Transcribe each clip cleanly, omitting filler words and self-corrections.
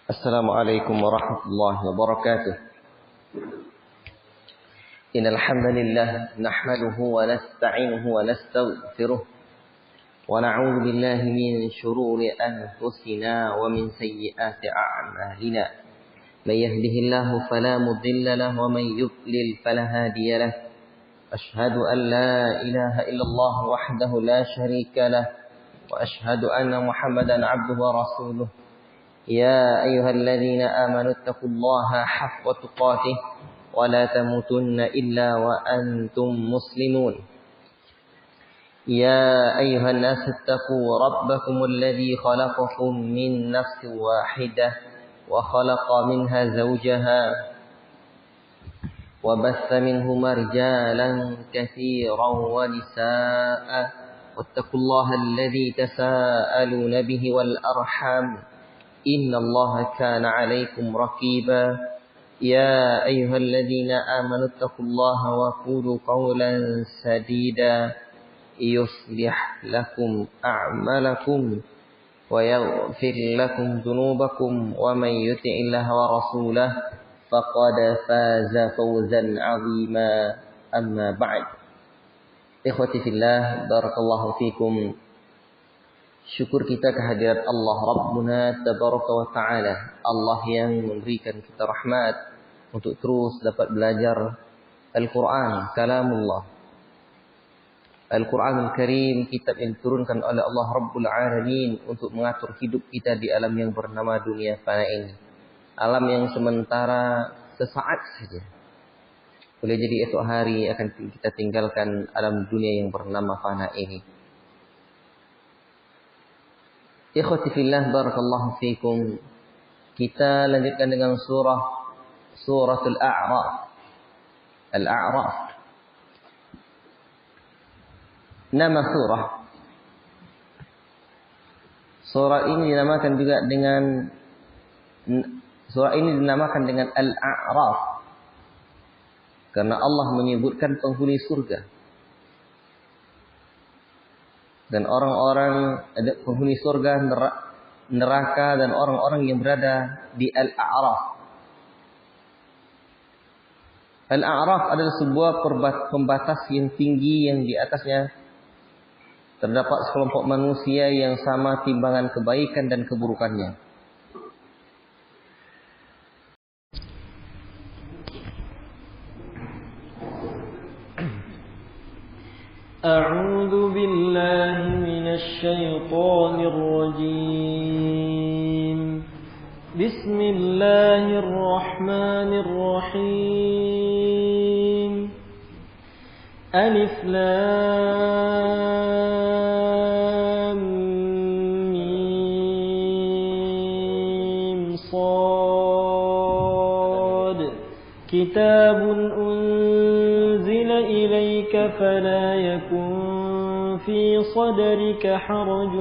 Assalamualaikum warahmatullahi wabarakatuh. Innal hamdalillah nahmaduhu wa nasta'inuhu wa nastaghfiruh wa na'udzu billahi min shururi anfusina wa min sayyiati a'malina. May yahdihillahu fala mudilla lahu wa may yudlil fala hadiya lahu. Ashhadu an la ilaha illallah wahdahu la syarika lahu wa ashhadu anna Muhammadan 'abduhu wa rasuluh. يا أيها الذين آمنوا اتقوا الله حق تقاته ولا تموتن إلا وأنتم مسلمون يا أيها الناس اتقوا ربكم الذي خلقكم من نفس واحدة وخلق منها زوجها وبث منهما رجالا كثيرا ونساء واتقوا الله الذي تساءلون به والأرحام إن الله كان عليكم رقيبا يا أيها الذين آمنوا اتقوا الله وقولوا قولا سديدا يصلح لكم أعمالكم ويغفر لكم ذنوبكم ومن يطع الله ورسوله فقد فاز فوزا عظيما أما بعد إخوتي في الله بارك الله فيكم. Syukur kita kehadirat Allah Rabbuna Tabaraka wa Ta'ala, Allah yang memberikan kita rahmat untuk terus dapat belajar Al-Quran, kalamullah. Al-Quran Al-Karim, kitab yang diturunkan oleh Allah Rabbul Alamin untuk mengatur hidup kita di alam yang bernama dunia fana ini. Alam yang sementara sesaat saja. Boleh jadi esok hari akan kita tinggalkan alam dunia yang bernama fana ini. Ikhwati fillah barakallahu fikum. Kita lanjutkan dengan suratul A'raf. Al-A'raf. Nama surah ini dinamakan juga dengan Al-A'raf karena Allah menyebutkan penghuni surga. Dan orang-orang penghuni surga, neraka, dan orang-orang yang berada di Al-A'raf. Al-A'raf adalah sebuah pembatas yang tinggi yang di atasnya terdapat sekelompok manusia yang sama timbangan kebaikan dan keburukannya. أعوذ بالله من الشيطان الرجيم. بسم الله الرحمن الرحيم. ألف لام ميم صاد كتاب أنزل إليك فلا يكن في صدرك حرج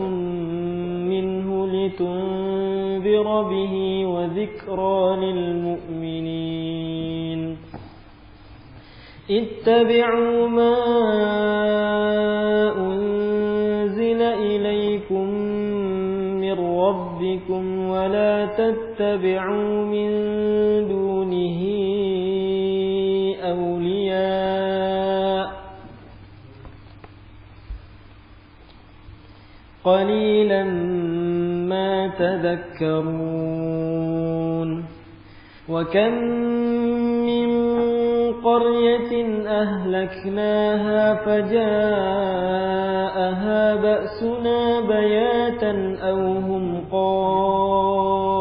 منه لتنذر به وذكرى للمؤمنين. اتبعوا ما أنزل إليكم من ربكم ولا تتبعوا من دونه أولياء قليلا ما تذكرون. وكم من قرية أهلكناها فجاءها بأسنا بياتا أو هم قائلون.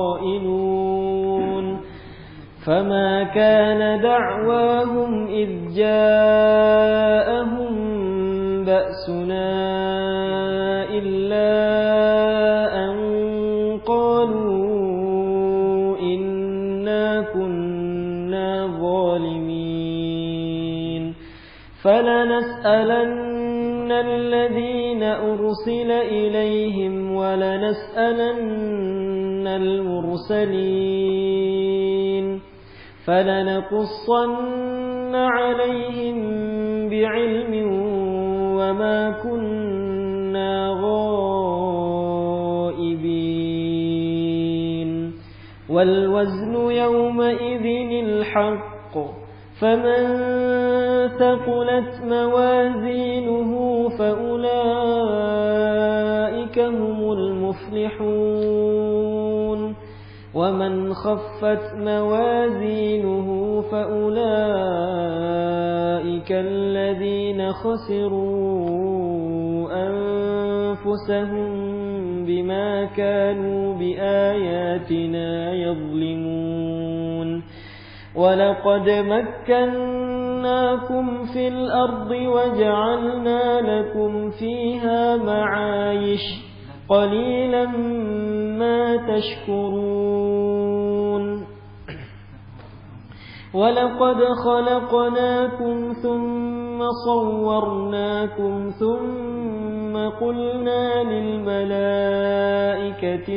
فما كان دعواهم إذ جاءهم بأسنا إلا أن قالوا إنا كنا ظالمين. فلنسألن الذين أرسل إليهم ولنسألن المرسلين. فلنقصن عليهم بعلم وما كنا غائبين. والوزن يومئذ الحق فمن ثقلت موازينه فأولئك هم المفلحون ومن خفت موازينه فأولئك الذين خسروا أنفسهم بما كانوا بآياتنا يظلمون ولقد مكناكم في الأرض وجعلنا لكم فيها معايش قليلا ما تشكرون ولقد خلقناكم ثم صورناكم ثم قلنا للملائكة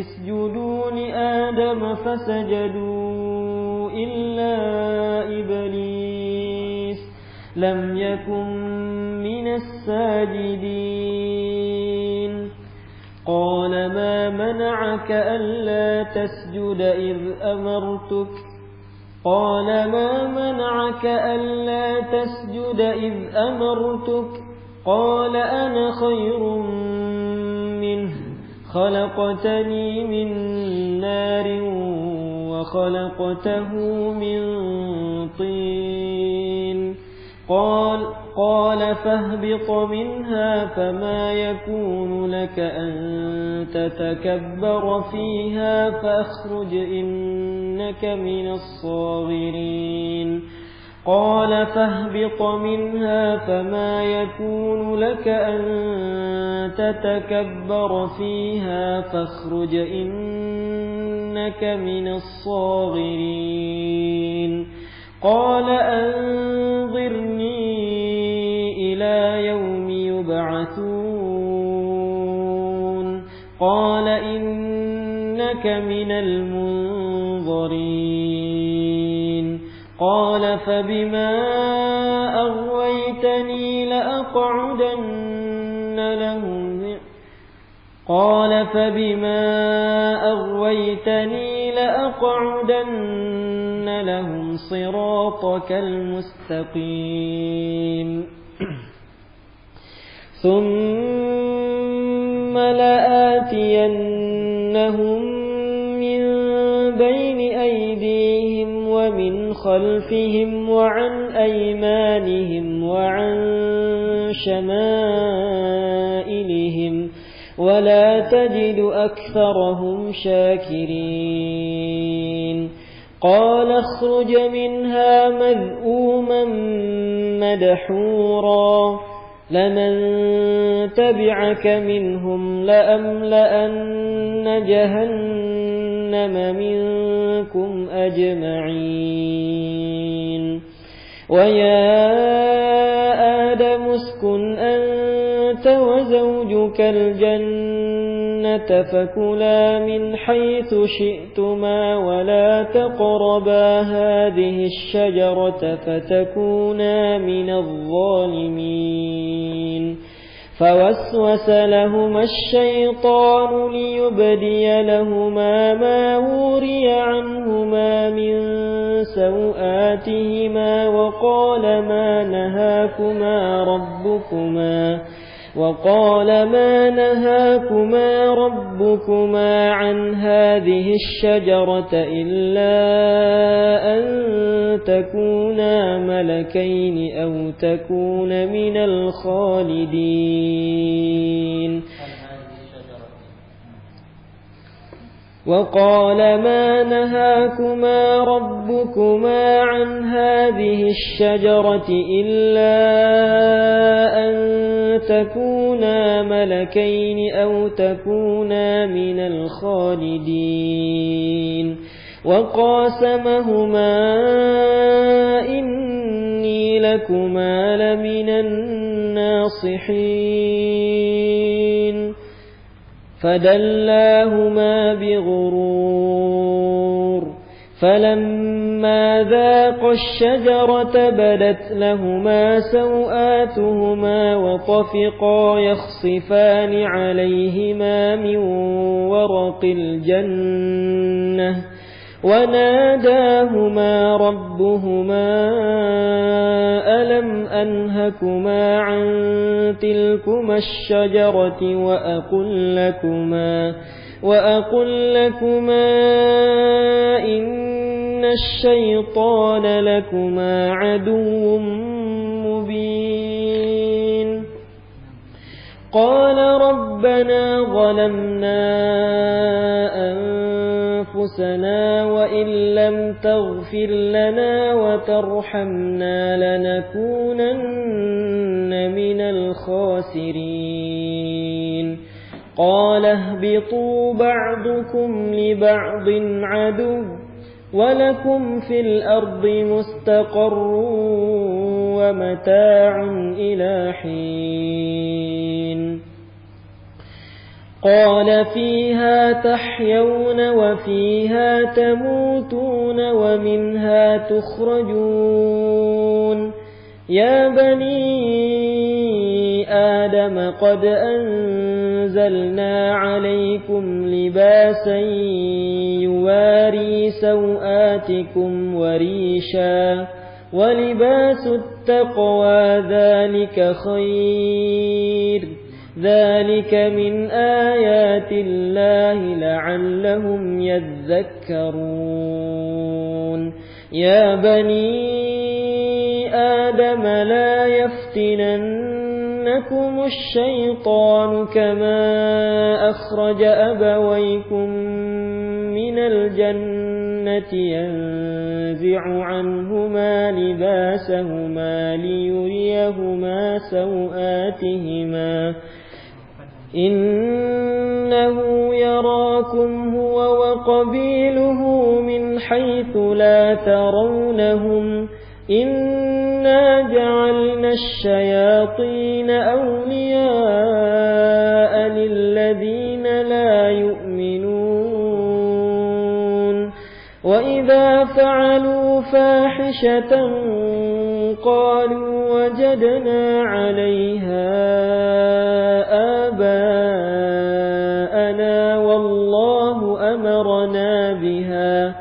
اسجدوا لآدم فسجدوا إلا إبليس لم يكن من الساجدين قال ما منعك ألا تسجد إذ أمرتك قال ما منعك ألا تسجد إذ أمرتك قال أنا خير منه خلقتني من نار وخلقته من طين قال فاهبط منها فما يكون لك أن تتكبر فيها فاخرج إنك من الصاغرين قال فاهبط منها فما يكون لك أن تتكبر فيها فاخرج إنك من الصاغرين قال أنظرني إلى يوم يبعثون قال إنك من المنظرين قال فبما أغويتني لأقعدن لهم صراطك المستقيم ثم لآتينهم من بين أيديهم ومن خلفهم وعن أيمانهم وعن شمائلهم ولا تجد أكثرهم شاكرين قال اخرج منها مذءوما مدحورا لمن تبعك منهم لأملأن جهنم منكم أجمعين ويا آدم اسكن أنت وزوجك الجنة فكلا من حيث شئتما ولا تقربا هذه الشجرة فتكونا من الظالمين فوسوس لهما الشيطان ليبدي لهما ما وري عنهما من سوآتهما وقال ما نهاكما ربكما عن هذه الشجرة إلا أن تكونا ملكين أو تكونا من الخالدين وقال ما نهاكما ربكما عن هذه الشجرة إلا أن تكونا ملكين أو تكونا من الخالدين وقاسمهما إني لكما لمن الناصحين فدلاهما بغرور فلما ذاقا الشجرة بدت لهما سوآتهما وطفقا يخصفان عليهما من ورق الجنة وناداهما ربهما ألم أنهكما عن تلكما الشجرة وأقل لكما إن الشيطان لكما عدو مبين قال ربنا ظلمنا أنفسنا وإن لم تغفر لنا وترحمنا لنكونن من الخاسرين قال اهبطوا بعضكم لبعض عدو ولكم في الأرض مستقر ومتاع إلى حين قال فيها تحيون وفيها تموتون ومنها تخرجون يا بني آدم قد أنزلنا عليكم لباسا يواري سوآتكم وريشا ولباس التقوى ذلك خير ذلك من آيات الله لعلهم يذكرون يا بني آدم لا يفتننكم الشيطان كما أخرج أبويكم من الجنة ينزع عنهما لباسهما ليريهما سوآتهما إنه يراكم هو وقبيله من حيث لا ترونهم إنا جعلنا الشياطين أولياء للذين لا يؤمنون وإذا فعلوا فاحشة قالوا وجدنا عليها آباءنا والله أمرنا بها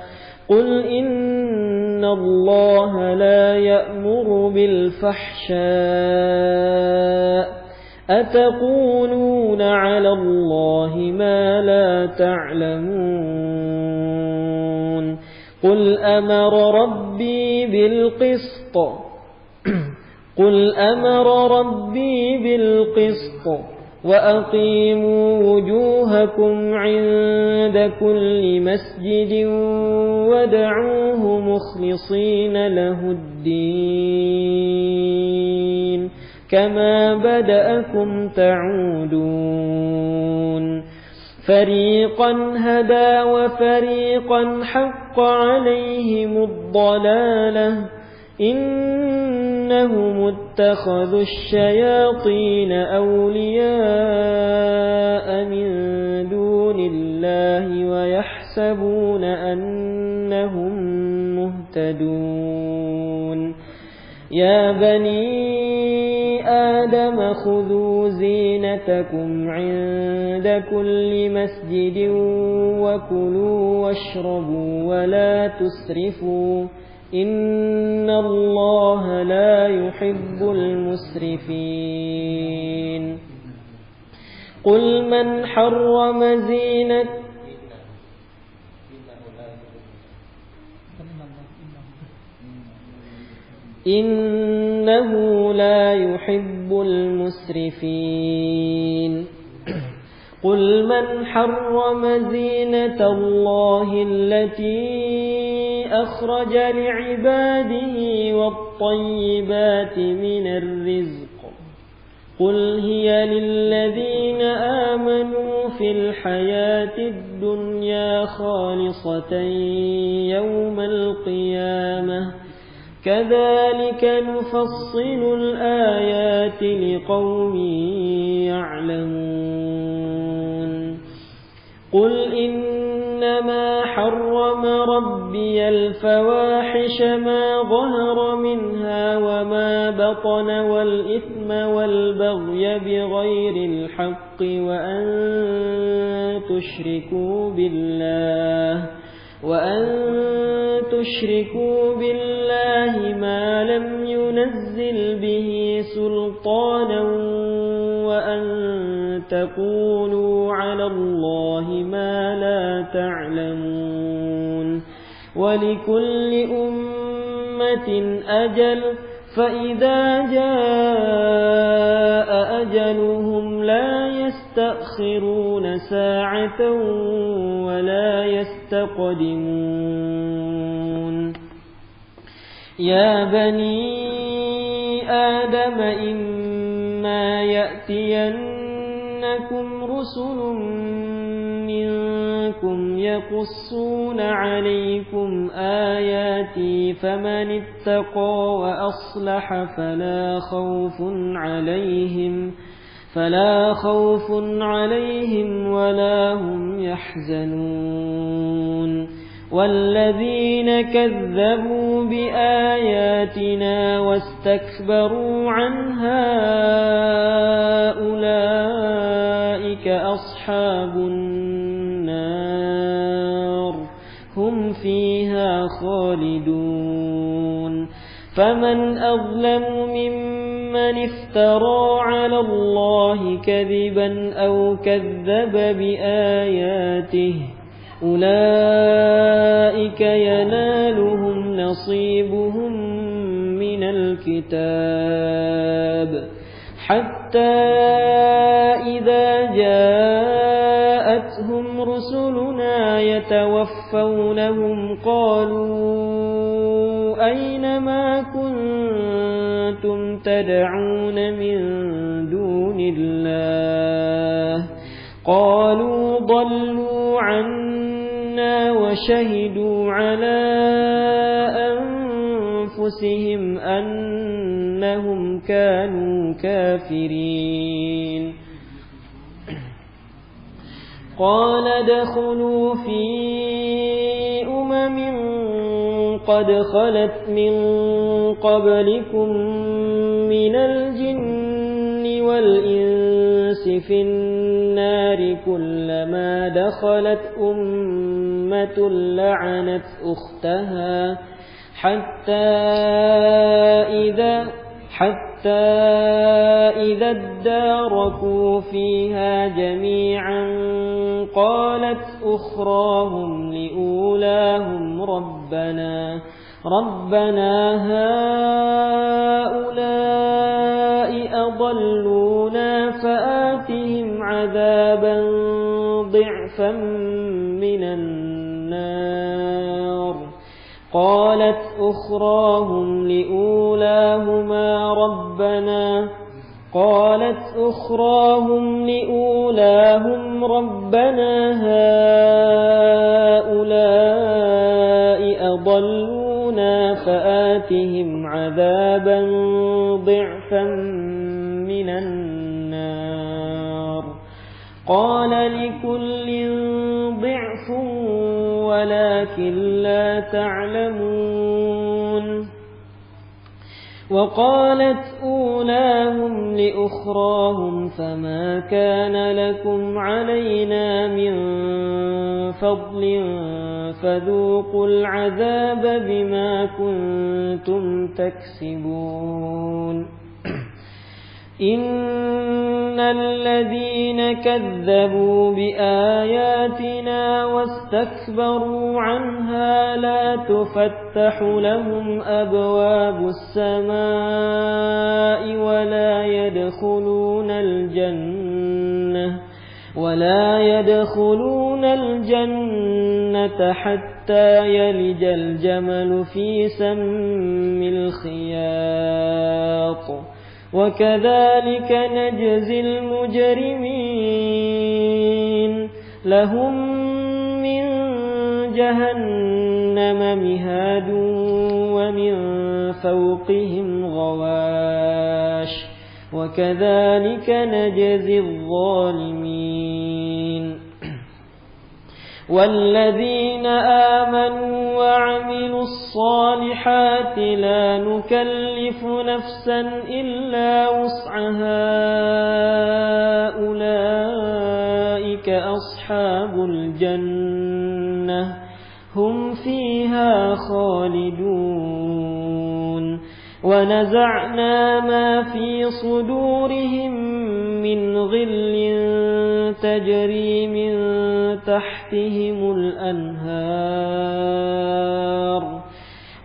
قل إن الله لا يأمر بالفحشاء أتقولون على الله ما لا تعلمون قل أمر ربي بالقسط وأقيموا وجوهكم عند كل مسجد وادعوه مخلصين له الدين كما بدأكم تعودون فريقا هدى وفريقا حق عليهم الضلالة إنهم اتخذوا الشياطين أولياء من دون الله ويحسبون أنهم مهتدون يا بني آدم خذوا زينتكم عند كل مسجد وكلوا واشربوا ولا تسرفوا إن الله لا يحب المسرفين قل من حرم زينة إنه لا يحب المسرفين قل من حرم زينة الله التي أخرج لعباده والطيبات من الرزق قل هي للذين آمنوا في الحياة الدنيا خالصة يوم القيامة كذلك نفصل الآيات لقوم يعلمون قل إنما حرم ربي الفواحش ما ظهر منها وما بطن والإثم والبغي بغير الحق وأن تشركوا بالله ما لم ينزل به سلطانا وأن تقولوا على الله ما لا تعلمون ولكل أمة أجل فإذا جاء أجلهم لا يستأخرون ساعة ولا يستقدمون يا بني آدم إما يأتينكم رسل منكم يقصون عليكم آياتي فمن اتقى وأصلح فلا خوف عليهم ولا هم يحزنون والذين كذبوا بآياتنا واستكبروا عنها أولئك أصحاب النار هم فيها خالدون فمن أظلم ممن افترى على الله كذبا أو كذب بآياته أولئك ينالهم نصيبهم من الكتاب حتى إذا جاءتهم رسلنا يتوفونهم قالوا أين ما كنتم تدعون من دون الله قالوا ضلوا عنا وشهدوا على أنفسهم أنهم كانوا كافرين قال ادخلوا في قد خلت من قبلكم من الجن والإنس في النار كلما دخلت أمة لعنت أختها حتى إذا اداركوا فيها جميعا قالت أخراهم لأولاهم ربنا هؤلاء أضلونا فآتهم عذابا ضعفا من النار قالت أخراهم لأولاهما ربنا هؤلاء أضلونا فآتهم عذابا ضعفا من النار قال لكل ضعف ولكن لا تعلمون وقالت أولاهم لأخراهم فما كان لكم علينا من فضل فذوقوا العذاب بما كنتم تكسبون إن الذين كذبوا بآياتنا واستكبروا عنها لا تفتح لهم أبواب السماء ولا يدخلون الجنة حتى يلج الجمل في سم الخياط وكذلك نجزي المجرمين لهم من جهنم مهاد ومن فوقهم غواش وكذلك نجزي الظالمين والذين آمنوا وعملوا الصالحات لا نكلف نفسا إلا وسعها هم فيها خالدون ونزعنا ما في صدورهم من غل تجري من تحتهم الأنهار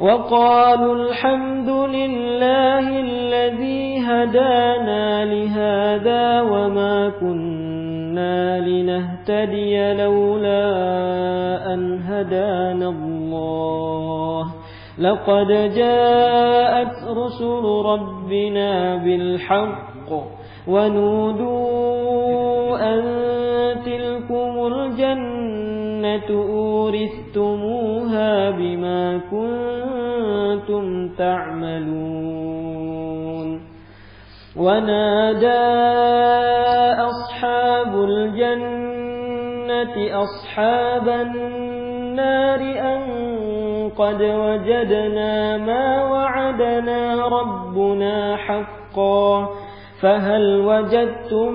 وقالوا الحمد لله الذي هدانا لهذا وما كنا لنهتدي لولا أن هدانا الله لقد جاءت رسل ربنا بالحق ونودوا أن تلكم الجنة أورثتموها بما كنتم تعملون ونادى أصحاب الجنة أصحاب النار أن قد وجدنا ما وعدنا ربنا حقا فهل وجدتم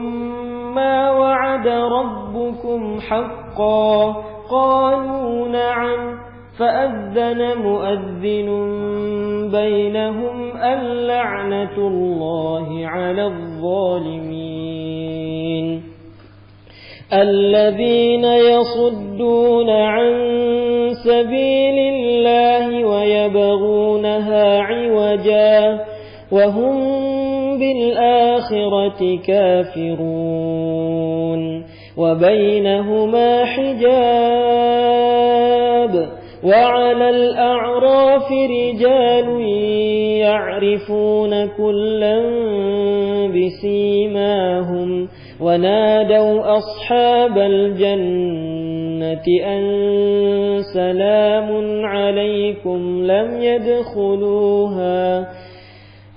ما وعد ربكم حقا قالوا نعم فأذن مؤذن بينهم اللعنة الله على الظالمين الذين يصدون عن سبيل الله ويبغونها عوجا وهم بالآخرة كافرون وبينهما حجاب وعلى الأعراف رجال يعرفون كلا بسيماهم ونادوا أصحاب الجنة أن سلام عليكم لم يدخلوها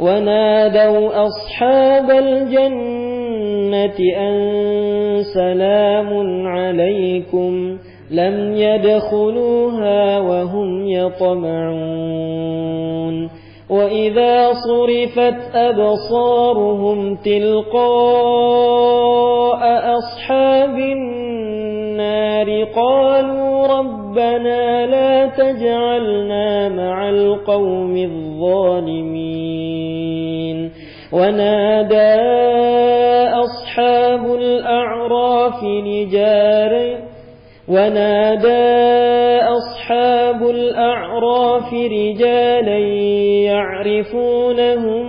ونادوا أصحاب الجنة أن سلام عليكم لم يدخلوها وهم يطمعون وإذا صرفت أبصارهم تلقاء أصحاب النار قالوا ربنا لا تجعلنا مع القوم الظالمين ونادى أصحاب الأعراف رجالا يعرفونهم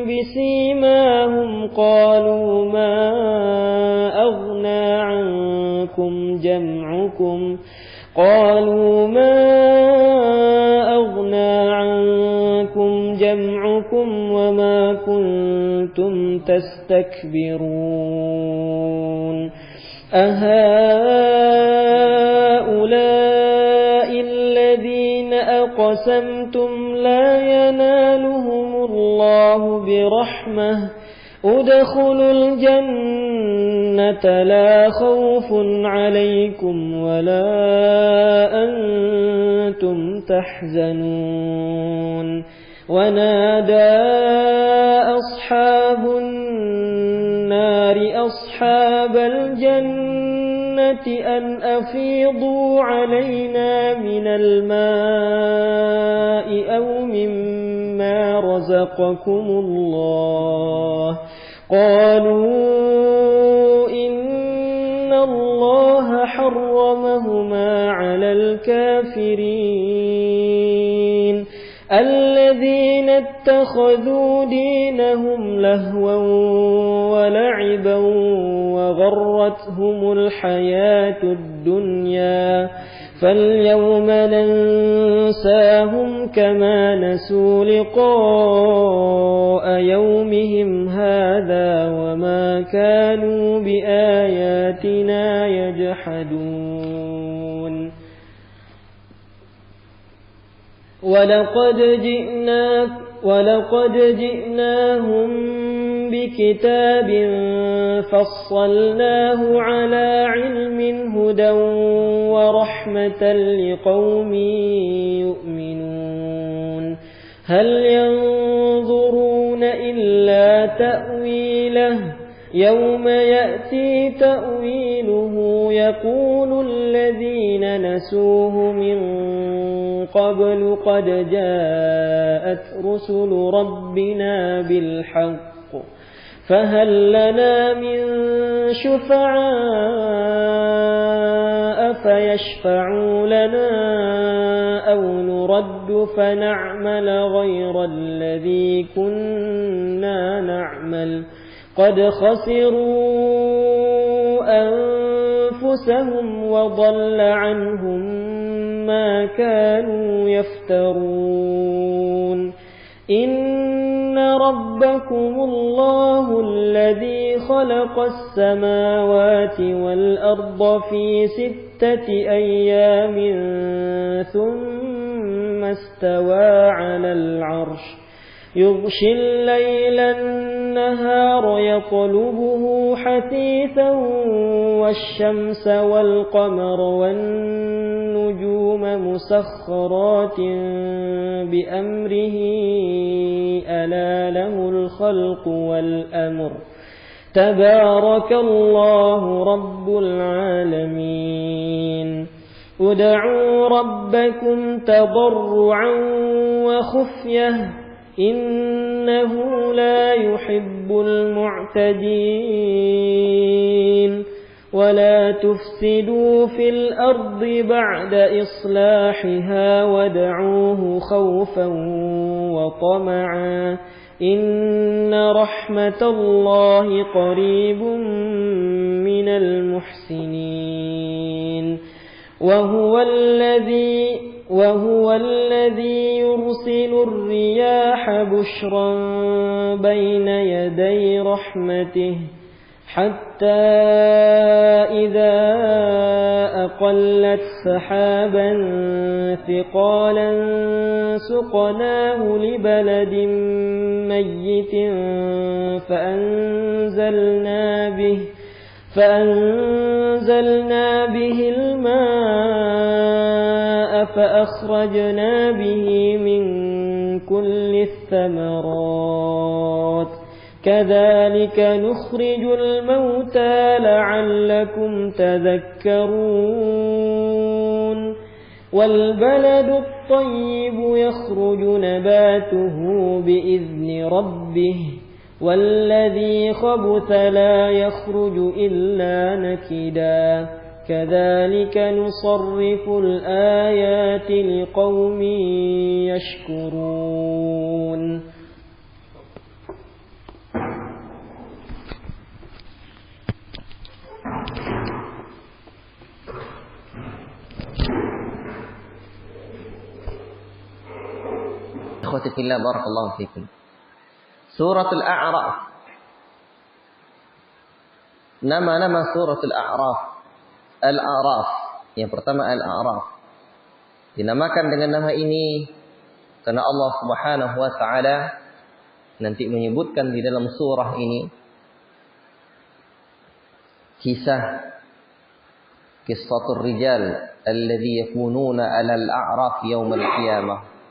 بسيماهم قالوا ما أغنى عنكم جمعكم وما كنتم تستكبرون أهؤلاء الذين أقسمتم لا ينالهم الله برحمة ادخلوا الجنة لا خوف عليكم ولا أنتم تحزنون ونادى أصحاب النار أصحاب الجنة أن أفيضوا علينا من الماء أو مما رزقكم الله قالوا إن الله حرمهما على الكافرين الذين اتخذوا دينهم لهوا ولعبا وغرتهم الحياة الدنيا فاليوم ننساهم كما نسوا لقاء يومهم هذا وما كانوا بآياتنا يجحدون ولقد جئناهم بكتاب فصلناه على علم هدى ورحمة لقوم يؤمنون هل ينظرون إلا تأويله يوم يأتي تأويله يقول الذين نسوه من قبل قد جاءت رسل ربنا بالحق فهل لنا من شفعاء فيشفعوا لنا أو نرد فنعمل غير الذي كنا نعمل قد خسروا أنفسهم وضل عنهم ما كانوا يفترون إن ربكم الله الذي خلق السماوات والأرض في 6 أيام ثم استوى على العرش يغشي الليل النهار يطلبه حثيثا والشمس والقمر والنجوم مسخرات بأمره ألا له الخلق والأمر تبارك الله رب العالمين ادعوا ربكم تضرعا وخفية إنه لا يحب المعتدين ولا تفسدوا في الأرض بعد إصلاحها وادعوه خوفا وطمعا إن رحمة الله قريب من المحسنين وهو الذي يرسل الرياح بشرا بين يدي رحمته حتى إذا أقلت سحابا ثقالا سقناه لبلد ميت فأنزلنا به الماء فأخرجنا به من كل الثمرات كذلك نخرج الموتى لعلكم تذكرون والبلد الطيب يخرج نباته بإذن ربه والذي خبث لا يخرج إلا نكدا كذلك نصرف الآيات لقوم يشكرون Ikhwati fillah barakallahu fikum. Suratul A'raf. Nama-nama Suratul A'raf. Al-A'raf. Yang pertama Al-A'raf. Dinamakan dengan nama ini karena Allah Subhanahu wa taala nanti menyebutkan di dalam surah ini kisahul rijal alladzi yakununa 'alal a'raf yaumil qiyamah.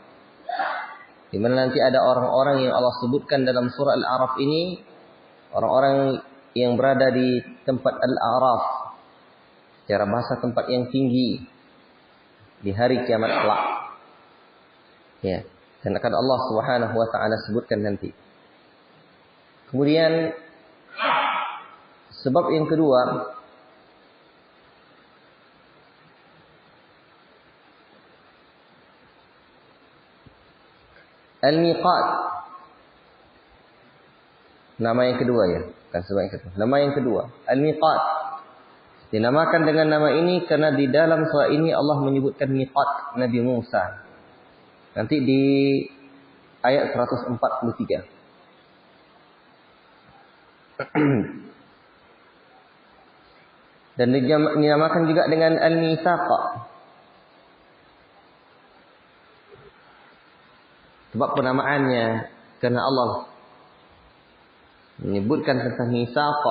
Di mana nanti ada orang-orang yang Allah sebutkan dalam surah Al-A'raf ini, orang-orang yang berada di tempat Al-A'raf, secara bahasa tempat yang tinggi di hari kiamat kelak. Ya, dan akan Allah Subhanahu wa taala sebutkan nanti. Kemudian sebab yang kedua, Al-Miqat. Nama yang kedua ya, bukan sebab yang kedua. Nama yang kedua, Al-Miqat. Dinamakan dengan nama ini karena di dalam surah ini Allah menyebutkan miqat Nabi Musa. Nanti di ayat 143. Dan dinamakan juga dengan Al-Mitsaq. Sebab penamaannya karena Allah menyebutkan tentang mitsaq.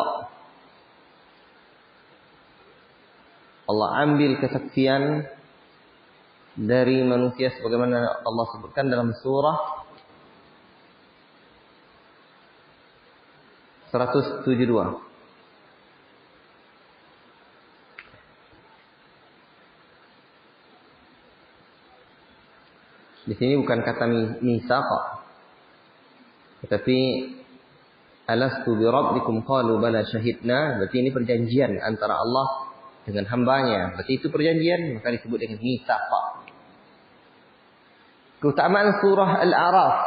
Allah ambil kesaksian dari manusia sebagaimana Allah sebutkan dalam surah 172. Di sini bukan kata misaqa, tetapi alastu bi rabbikum qalu bala syahidna. Berarti ini perjanjian antara Allah dengan hambanya. Berarti itu perjanjian, maka disebut dengan misaqa. Keutamaan surah Al-A'raf.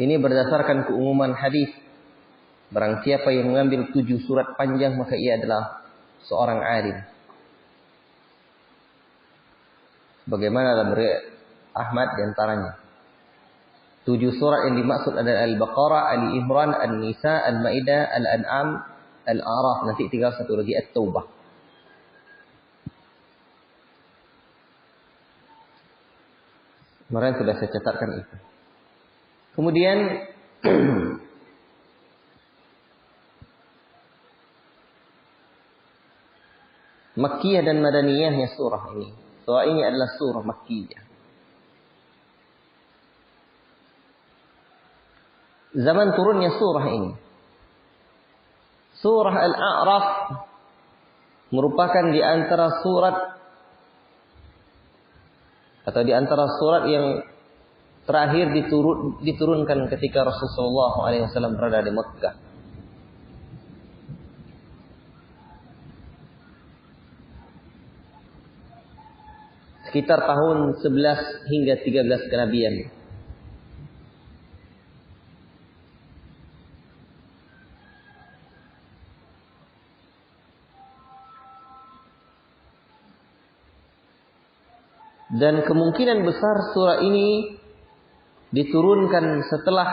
Ini berdasarkan keumuman hadis. Barang siapa yang mengambil 7 surat panjang, maka ia adalah seorang alim. Bagaimana dalam riwayat Ahmad di antaranya. 7 surat yang dimaksud adalah Al-Baqarah, Ali Imran, An-Nisa, Al-Maidah, Al-An'am, Al-A'raf. Nanti tinggal satu lagi At-Taubah. Kemarin sudah saya catatkan itu. Kemudian Makkiyah dan Madaniyahnya surah ini. Surah ini adalah surah Makkiyah. Zaman turunnya surah ini. Surah Al-A'raf merupakan di antara surat atau di antara surat yang terakhir diturunkan ketika Rasulullah SAW berada di Makkah. Sekitar tahun 11 hingga 13 kenabian. Dan kemungkinan besar surah ini diturunkan setelah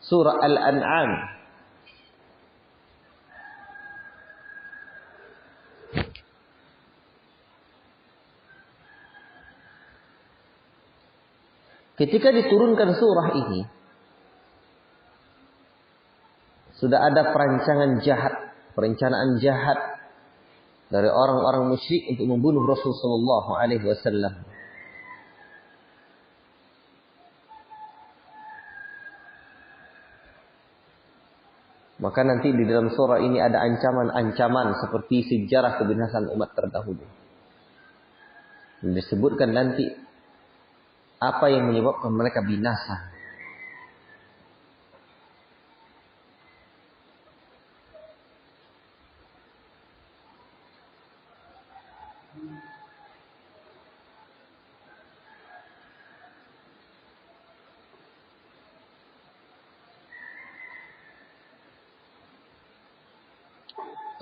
surah Al-An'am. Ketika diturunkan surah ini, sudah ada perencanaan jahat dari orang-orang musyrik untuk membunuh Rasulullah SAW. Maka nanti di dalam surah ini ada ancaman-ancaman seperti sejarah kebinasan umat terdahulu. Disebutkan nanti apa yang menyebabkan mereka binasa.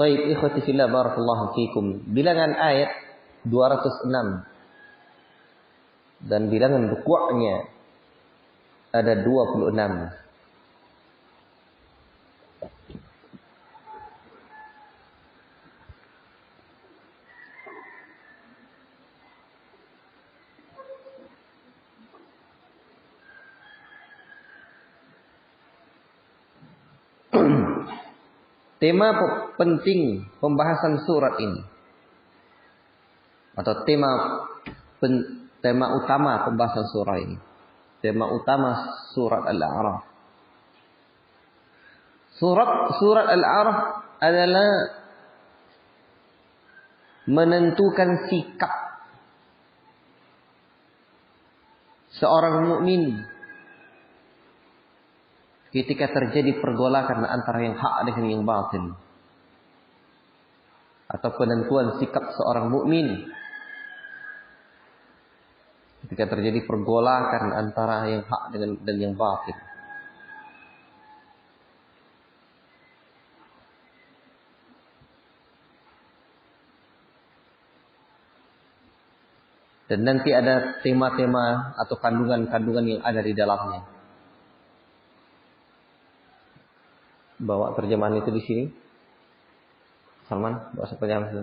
Baik, ikhwati fillah, barakallahu fikum. Bilangan ayat 206 dan bilangan rukuknya ada 26. Tema penting pembahasan surat ini atau tema utama pembahasan surah ini. Tema utama surat Al-A'raf. Surat Al-A'raf adalah menentukan sikap seorang mukmin ketika terjadi pergolakan antara yang hak dengan yang batil, atau penentuan sikap seorang mukmin ketika terjadi pergolakan antara yang hak dan yang batil. Dan nanti ada tema-tema atau kandungan-kandungan yang ada di dalamnya. Bawa terjemahan itu di sini. Salman, bawa terjemahan itu.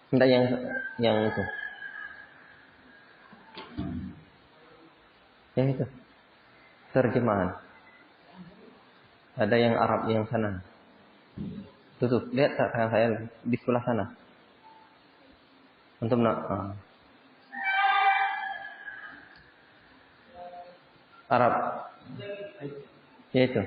Entah yang itu. Yang itu. Terjemahan. Ada yang Arab yang sana. Tutup. Lihat tangan saya di sebelah sana. Antum nak Arab. Ya itu.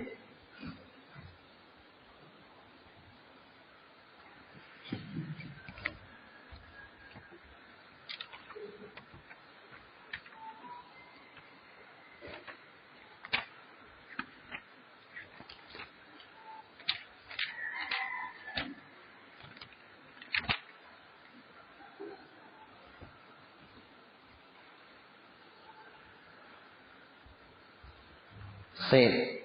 Baik.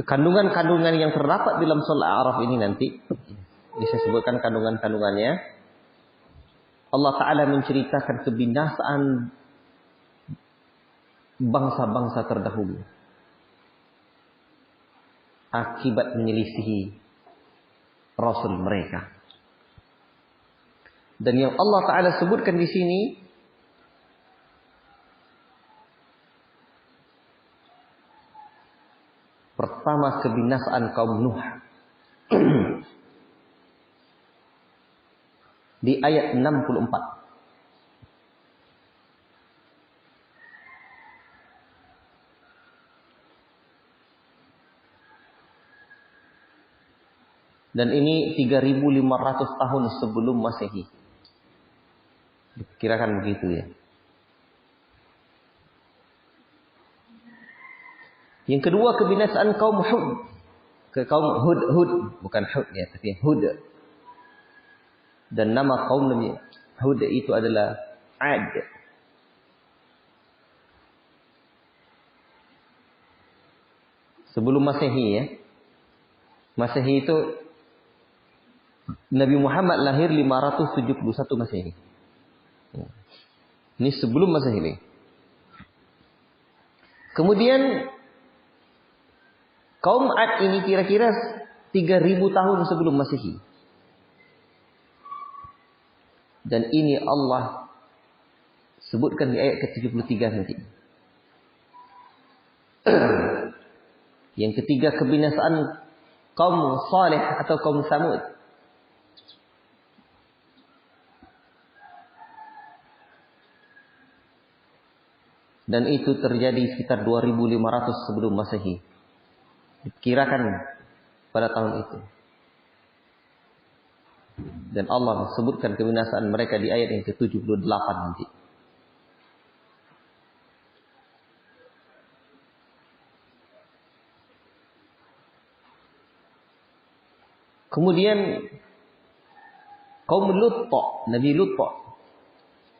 Kandungan-kandungan yang terdapat dalam surah Al-A'raf ini nanti bisa sebutkan kandungan-kandungannya. Allah Ta'ala menceritakan kebinasaan bangsa-bangsa terdahulu akibat menyelisihi Rasul mereka. Dan yang Allah Ta'ala sebutkan di sini pertama kebinasaan kaum Nuh di ayat 64. Dan ini 3.500 tahun sebelum Masehi. Kirakan begitu ya. Yang kedua kebinasaan kaum Hud. Kaum Hud, bukan Hud ya, tapi Hud. Dan nama kaum Nabi Hud itu adalah Ad. Sebelum Masehi ya. Masehi itu Nabi Muhammad lahir 571 Masehi. Ini sebelum Masehi. Kemudian kaum Ad ini kira-kira 3.000 tahun sebelum Masehi. Dan ini Allah sebutkan di ayat ke-73 nanti. Yang ketiga kebinasaan kaum Saleh atau kaum Samud. Dan itu terjadi sekitar 2.500 sebelum Masehi. Dikirakan pada tahun itu. Dan Allah sebutkan kebinasaan mereka di ayat yang ke-78 nanti. Kemudian kaum Lut, Nabi Lut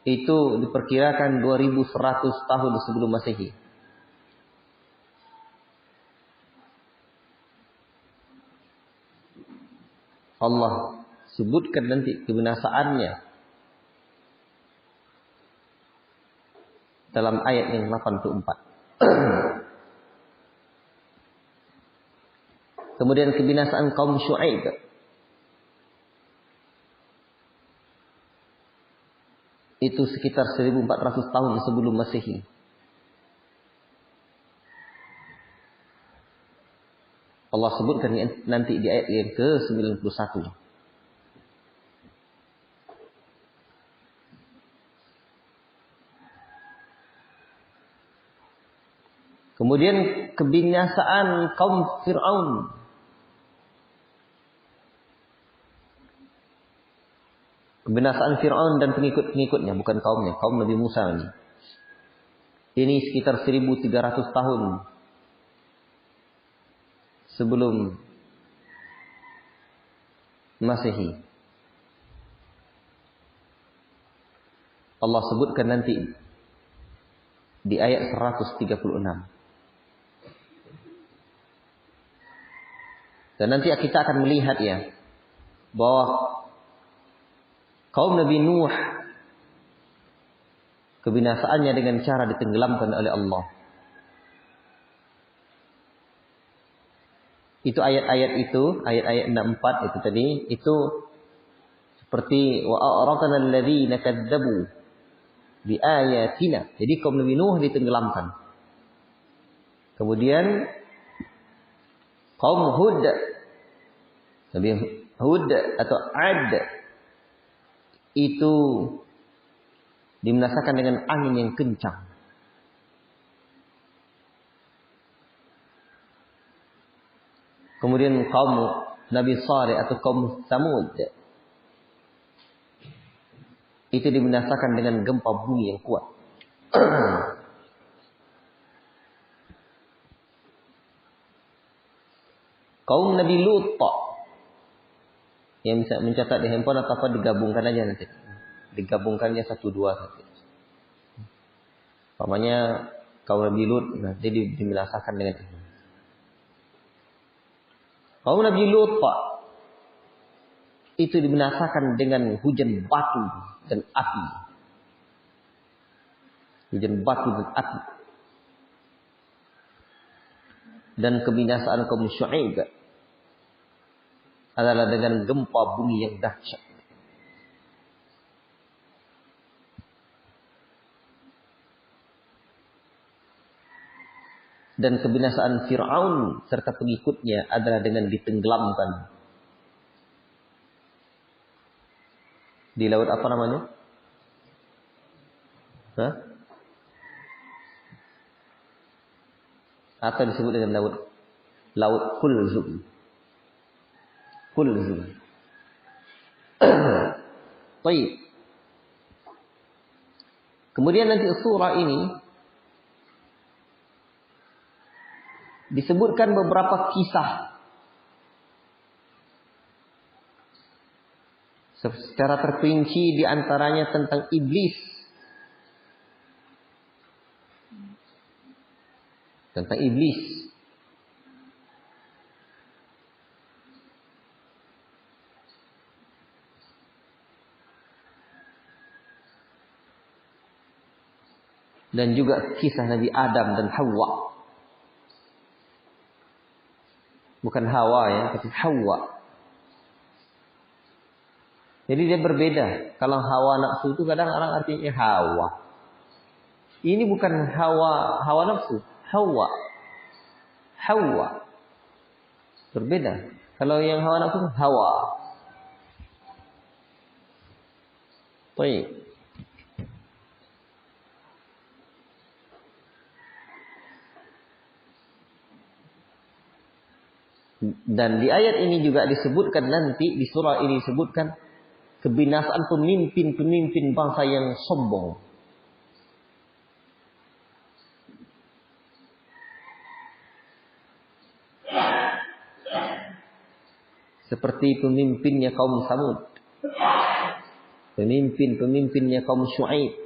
itu diperkirakan 2.100 tahun sebelum Masehi. Allah sebutkan nanti kebinasaannya dalam ayat yang 84. Kemudian kebinasaan kaum Syuaib itu sekitar 1.400 tahun sebelum Masehi. Allah sebutkan nanti di ayat yang ke-91. Kemudian kebinasaan kaum Fir'aun. Kebinasaan Fir'aun dan pengikut-pengikutnya, bukan kaumnya, kaum Nabi Musa ini. Ini sekitar 1.300 tahun sebelum Masehi. Allah sebutkan nanti di ayat 136. Dan nanti kita akan melihat ya bahwa kaum Nabi Nuh kebinasaannya dengan cara ditenggelamkan oleh Allah. Itu ayat-ayat itu, ayat-ayat 64 itu tadi, itu seperti wa a'raqana alladhina kadzdzabu bi ayatina. Jadi kaum Nabi Nuh ditenggelamkan. Kemudian kaum Hud, Nabi Hud atau Ad itu dibinasakan dengan angin yang kencang. Kemudian kaum Nabi Saleh atau kaum Samud itu dibinasakan dengan gempa bumi yang kuat. Kaum Nabi Lut yang bisa mencatat di handphone atau apa digabungkan aja nanti. Digabungkannya 1, 2 saja. Umpamanya kaum Nabi Lut nanti dibinasakan dengan ini. Kaum Nabi Lut itu dibinasakan dengan hujan batu dan api. Hujan batu dan api. Dan kebinasaan kaum Syuaib adalah dengan gempa bumi yang dahsyat. Dan kebinasaan Fir'aun serta pengikutnya adalah dengan ditenggelamkan di laut apa namanya? Hah? Atau disebut dengan laut Kulzum. Kulzum. Baik. Kemudian nanti surah ini disebutkan beberapa kisah secara terperinci, di antaranya tentang iblis. Tentang iblis. Dan juga kisah Nabi Adam dan Hawa. Bukan Hawa ya, tapi Hawa. Jadi dia berbeda. Kalau hawa nafsu itu kadang orang artinya hawa. Ini bukan hawa nafsu. Hawa. Hawa. Berbeda. Kalau yang hawa nafsu hawa. Baik. Dan di ayat ini juga disebutkan nanti, di surah ini disebutkan kebinasaan pemimpin-pemimpin bangsa yang sombong. Seperti pemimpinnya kaum Samud. Pemimpinnya kaum Syuaib.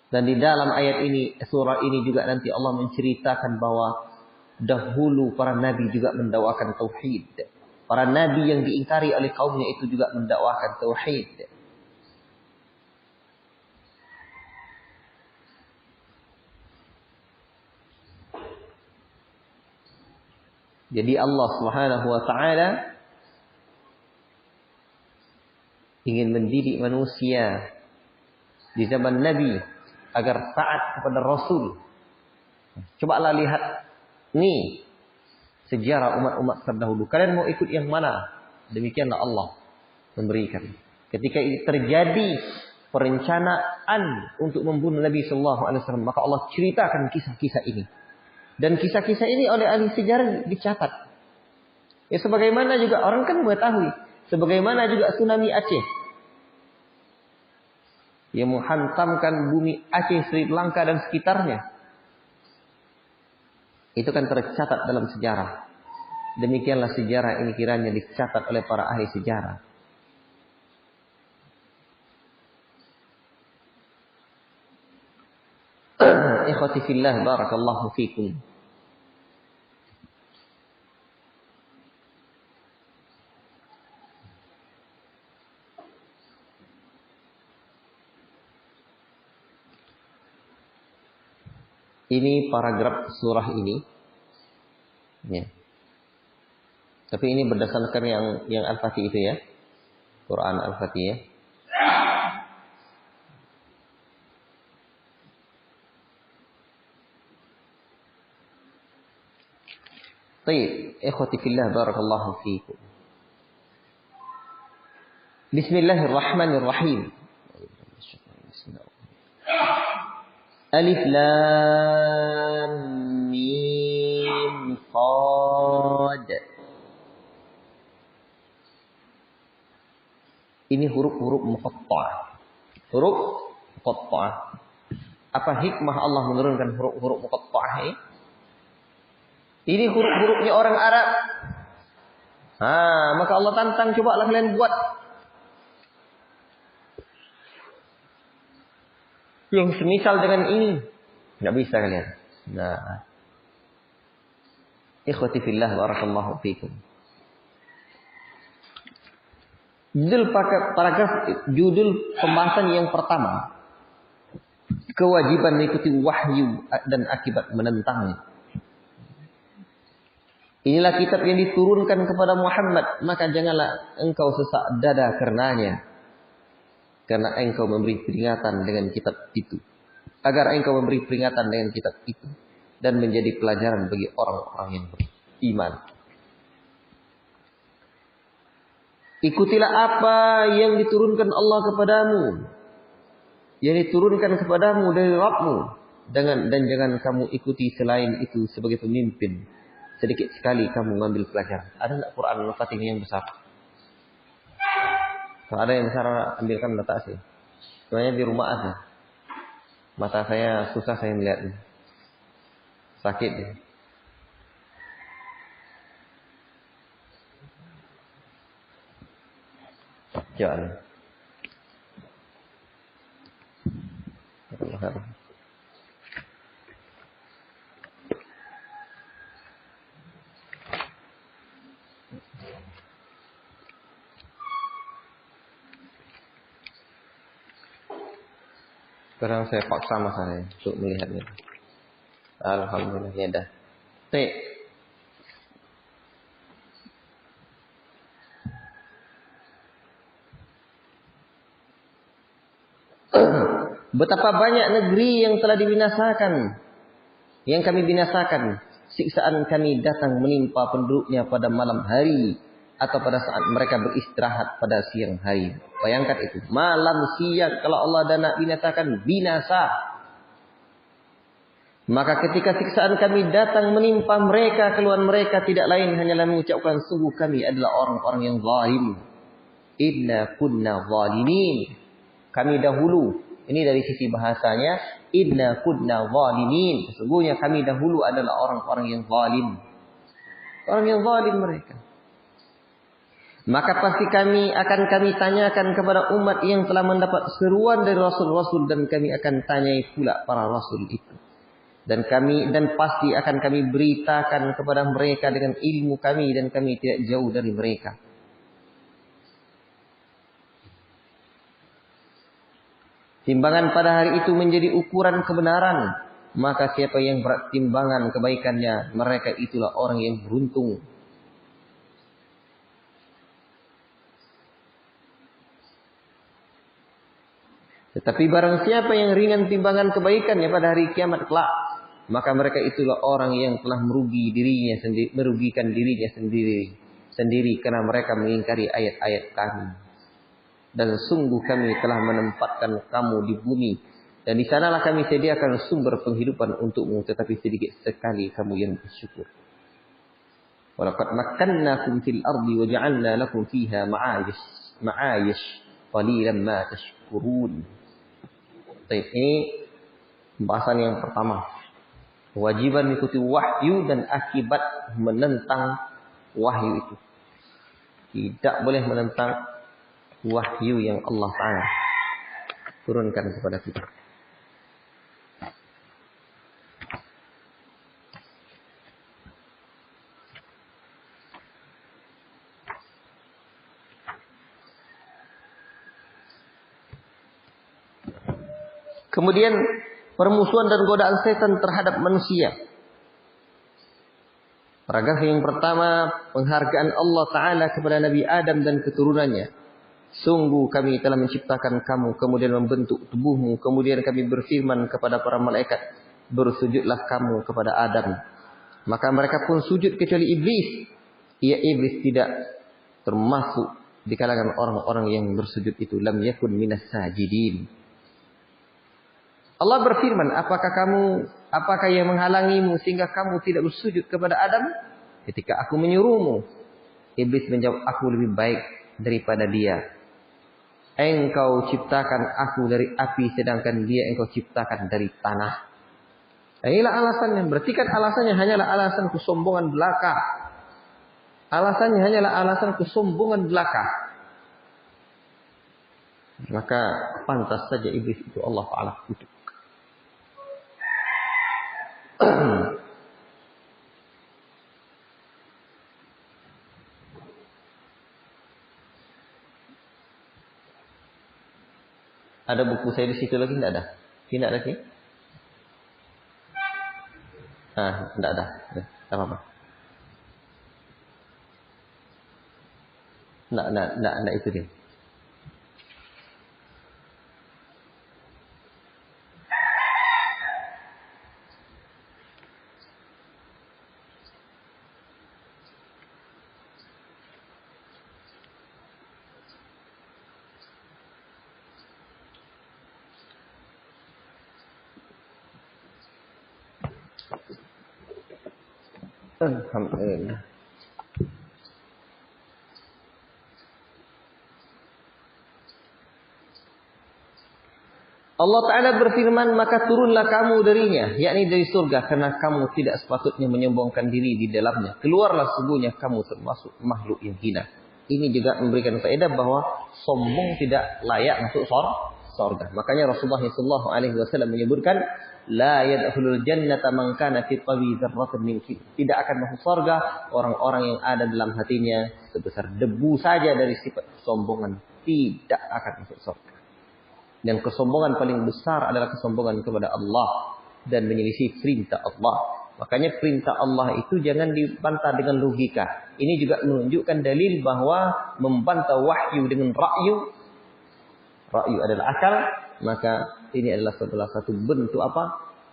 Dan di dalam ayat ini, surah ini juga nanti Allah menceritakan bahwa dahulu para nabi juga mendakwakan tauhid. Para nabi yang diingkari oleh kaumnya itu juga mendakwakan tauhid. Jadi Allah Subhanahu wa taala ingin mendidik manusia di zaman Nabi agar taat kepada Rasul. Cobalah lihat nih sejarah umat-umat terdahulu. Kalian mau ikut yang mana? Demikianlah Allah memberikan. Ketika terjadi perencanaan untuk membunuh Nabi Sallallahu Alaihi Wasallam, maka Allah ceritakan kisah-kisah ini. Dan kisah-kisah ini oleh ahli sejarah dicatat. Ya sebagaimana juga orang kan mengetahui. Sebagaimana juga tsunami Aceh. Yang menghantamkan bumi Aceh, Sri Lanka dan sekitarnya. Itu kan tercatat dalam sejarah. Demikianlah sejarah ini kiranya dicatat oleh para ahli sejarah. Ikhwati fillah, barakallahu fikum. Ini paragraf surah ini. Ya. Tapi ini berdasarkan yang Al-Fatih itu ya. Quran Al-Fatih ya. Baik, ikhwati fillah barakallahu fiikum. Bismillahirrahmanirrahim. Alif lam mim qad. Ini huruf-huruf muqatta'ah. Huruf muqatta'ah. Apa hikmah Allah menurunkan huruf-huruf muqatta'ah ini? Ini huruf-hurufnya orang Arab. Maka Allah tantang, cobalah kalian buat yang semisal dengan ini. Enggak bisa kalian. Nah. Ikhwati fillah barakallahu fiikum. Judul pembahasan yang pertama, kewajiban mengikuti wahyu dan akibat menentangnya. Inilah kitab yang diturunkan kepada Muhammad, maka janganlah engkau sesak dada karenanya. Karena engkau memberi peringatan dengan kitab itu. Agar engkau memberi peringatan dengan kitab itu. Dan menjadi pelajaran bagi orang-orang yang beriman. Ikutilah apa yang diturunkan Allah kepadamu. Yang diturunkan kepadamu dari Rabbmu. Dan jangan kamu ikuti selain itu sebagai pemimpin. Sedikit sekali kamu mengambil pelajaran. Ada enggak Quran Al-Fatih yang besar? Kalau ada yang besar, ambilkan letak sih. Sebenarnya di rumah aja. Mata saya susah saya melihatnya. Sakit ya. Jangan. Sekarang saya paksa saya untuk melihatnya. Alhamdulillah ya dah. Baik. Betapa banyak negeri yang telah dibinasakan. Yang kami binasakan. Siksaan kami datang menimpa penduduknya pada malam hari. Atau pada saat mereka beristirahat pada siang hari. Bayangkan itu. Malam siang kalau Allah dah nak binasakan. Binasa. Maka ketika siksaan kami datang menimpa mereka. Keluhan mereka tidak lain hanyalah mengucapkan. Sungguh kami adalah orang-orang yang zalim. Inna kunna zalimin. Kami dahulu. Ini dari sisi bahasanya. Inna kunna zalimin. Sesungguhnya kami dahulu adalah orang-orang yang zalim. Orang yang zalim mereka. Maka pasti kami tanyakan kepada umat yang telah mendapat seruan dari Rasul-Rasul. Dan kami akan tanyai pula para Rasul itu. Dan pasti akan kami beritakan kepada mereka dengan ilmu kami. Dan kami tidak jauh dari mereka. Timbangan pada hari itu menjadi ukuran kebenaran. Maka siapa yang berat timbangan kebaikannya. Mereka itulah orang yang beruntung. Tetapi barang siapa yang ringan timbangan kebaikannya pada hari kiamat kelak, maka mereka itulah orang yang telah merugikan dirinya sendiri karena mereka mengingkari ayat-ayat kami. Dan sungguh kami telah menempatkan kamu di bumi, dan di sanalah kami sediakan sumber penghidupan untukmu, tetapi sedikit sekali kamu yang bersyukur. Walaqad makkannakum fil ardi wa ja'alna lakum fiha ma'ayish qalilan ma tashkurun. Ini pembahasan yang pertama. Kewajiban mengikuti wahyu dan akibat menentang wahyu itu. Tidak boleh menentang wahyu yang Allah Ta'ala turunkan kepada kita. Kemudian permusuhan dan godaan setan terhadap manusia. Paragraf yang pertama, penghargaan Allah Ta'ala kepada Nabi Adam dan keturunannya. Sungguh kami telah menciptakan kamu, kemudian membentuk tubuhmu, kemudian kami berfirman kepada para malaikat, bersujudlah kamu kepada Adam. Maka mereka pun sujud kecuali iblis. Iblis tidak termasuk di kalangan orang-orang yang bersujud itu. Lam yakun minas sajidin. Allah berfirman, apakah yang menghalangimu sehingga kamu tidak bersujud kepada Adam ketika aku menyuruhmu? Iblis menjawab, aku lebih baik daripada dia. Engkau ciptakan aku dari api, sedangkan dia engkau ciptakan dari tanah. Inilah alasannya. Berarti kan alasannya hanyalah alasan kesombongan belaka. Alasannya hanyalah alasan kesombongan belaka. Maka pantas saja iblis itu Allah Ta'ala kutuk. Ada buku saya di situ lagi? Tidak ada. Tidak lagi? Tidak ada. Tidak apa-apa. Tidak itu dia. Alhamdulillah. Allah Ta'ala berfirman, maka turunlah kamu darinya, yakni dari surga, karena kamu tidak sepatutnya menyombongkan diri di dalamnya. Keluarlah, sungguhnya kamu termasuk makhluk yang hina. Ini juga memberikan faedah bahwa sombong tidak layak masuk surga. Makanya Rasulullah SAW menyebutkan, la yadkhulul jannata man kana fi tawi dzarratin min kibr. Tidak akan masuk surga orang-orang yang ada dalam hatinya sebesar debu saja dari sifat kesombongan, tidak akan masuk surga. Dan kesombongan paling besar adalah kesombongan kepada Allah dan menyelisih perintah Allah. Makanya perintah Allah itu jangan dibantah dengan logika. Ini juga menunjukkan dalil bahwa membantah wahyu dengan ra'yu adalah akal, maka ini adalah salah satu bentuk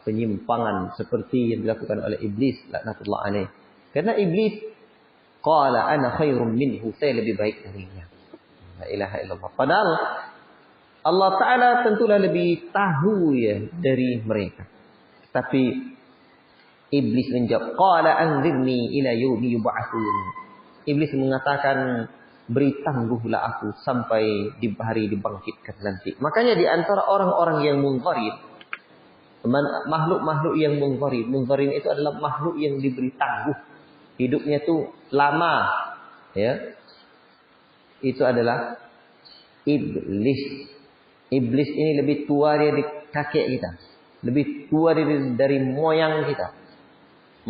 penyimpangan seperti yang dilakukan oleh iblis laknatullah alaih. Karena iblis qala ana khairum minhu, saya lebih baik darinya. La ilaha illallah. Padahal Allah Ta'ala tentulah lebih tahu ya dari mereka. Tapi iblis menjawab, qala anzirni ila yaumi yub'atsun. Iblis mengatakan, beri tangguhlah aku sampai di hari dibangkitkan nanti. Makanya di antara orang-orang yang munzarin, makhluk-makhluk yang munzarin itu adalah makhluk yang diberi tangguh. Hidupnya itu lama. Ya. Itu adalah iblis. Iblis ini lebih tua dari kakek kita. Lebih tua dari moyang kita.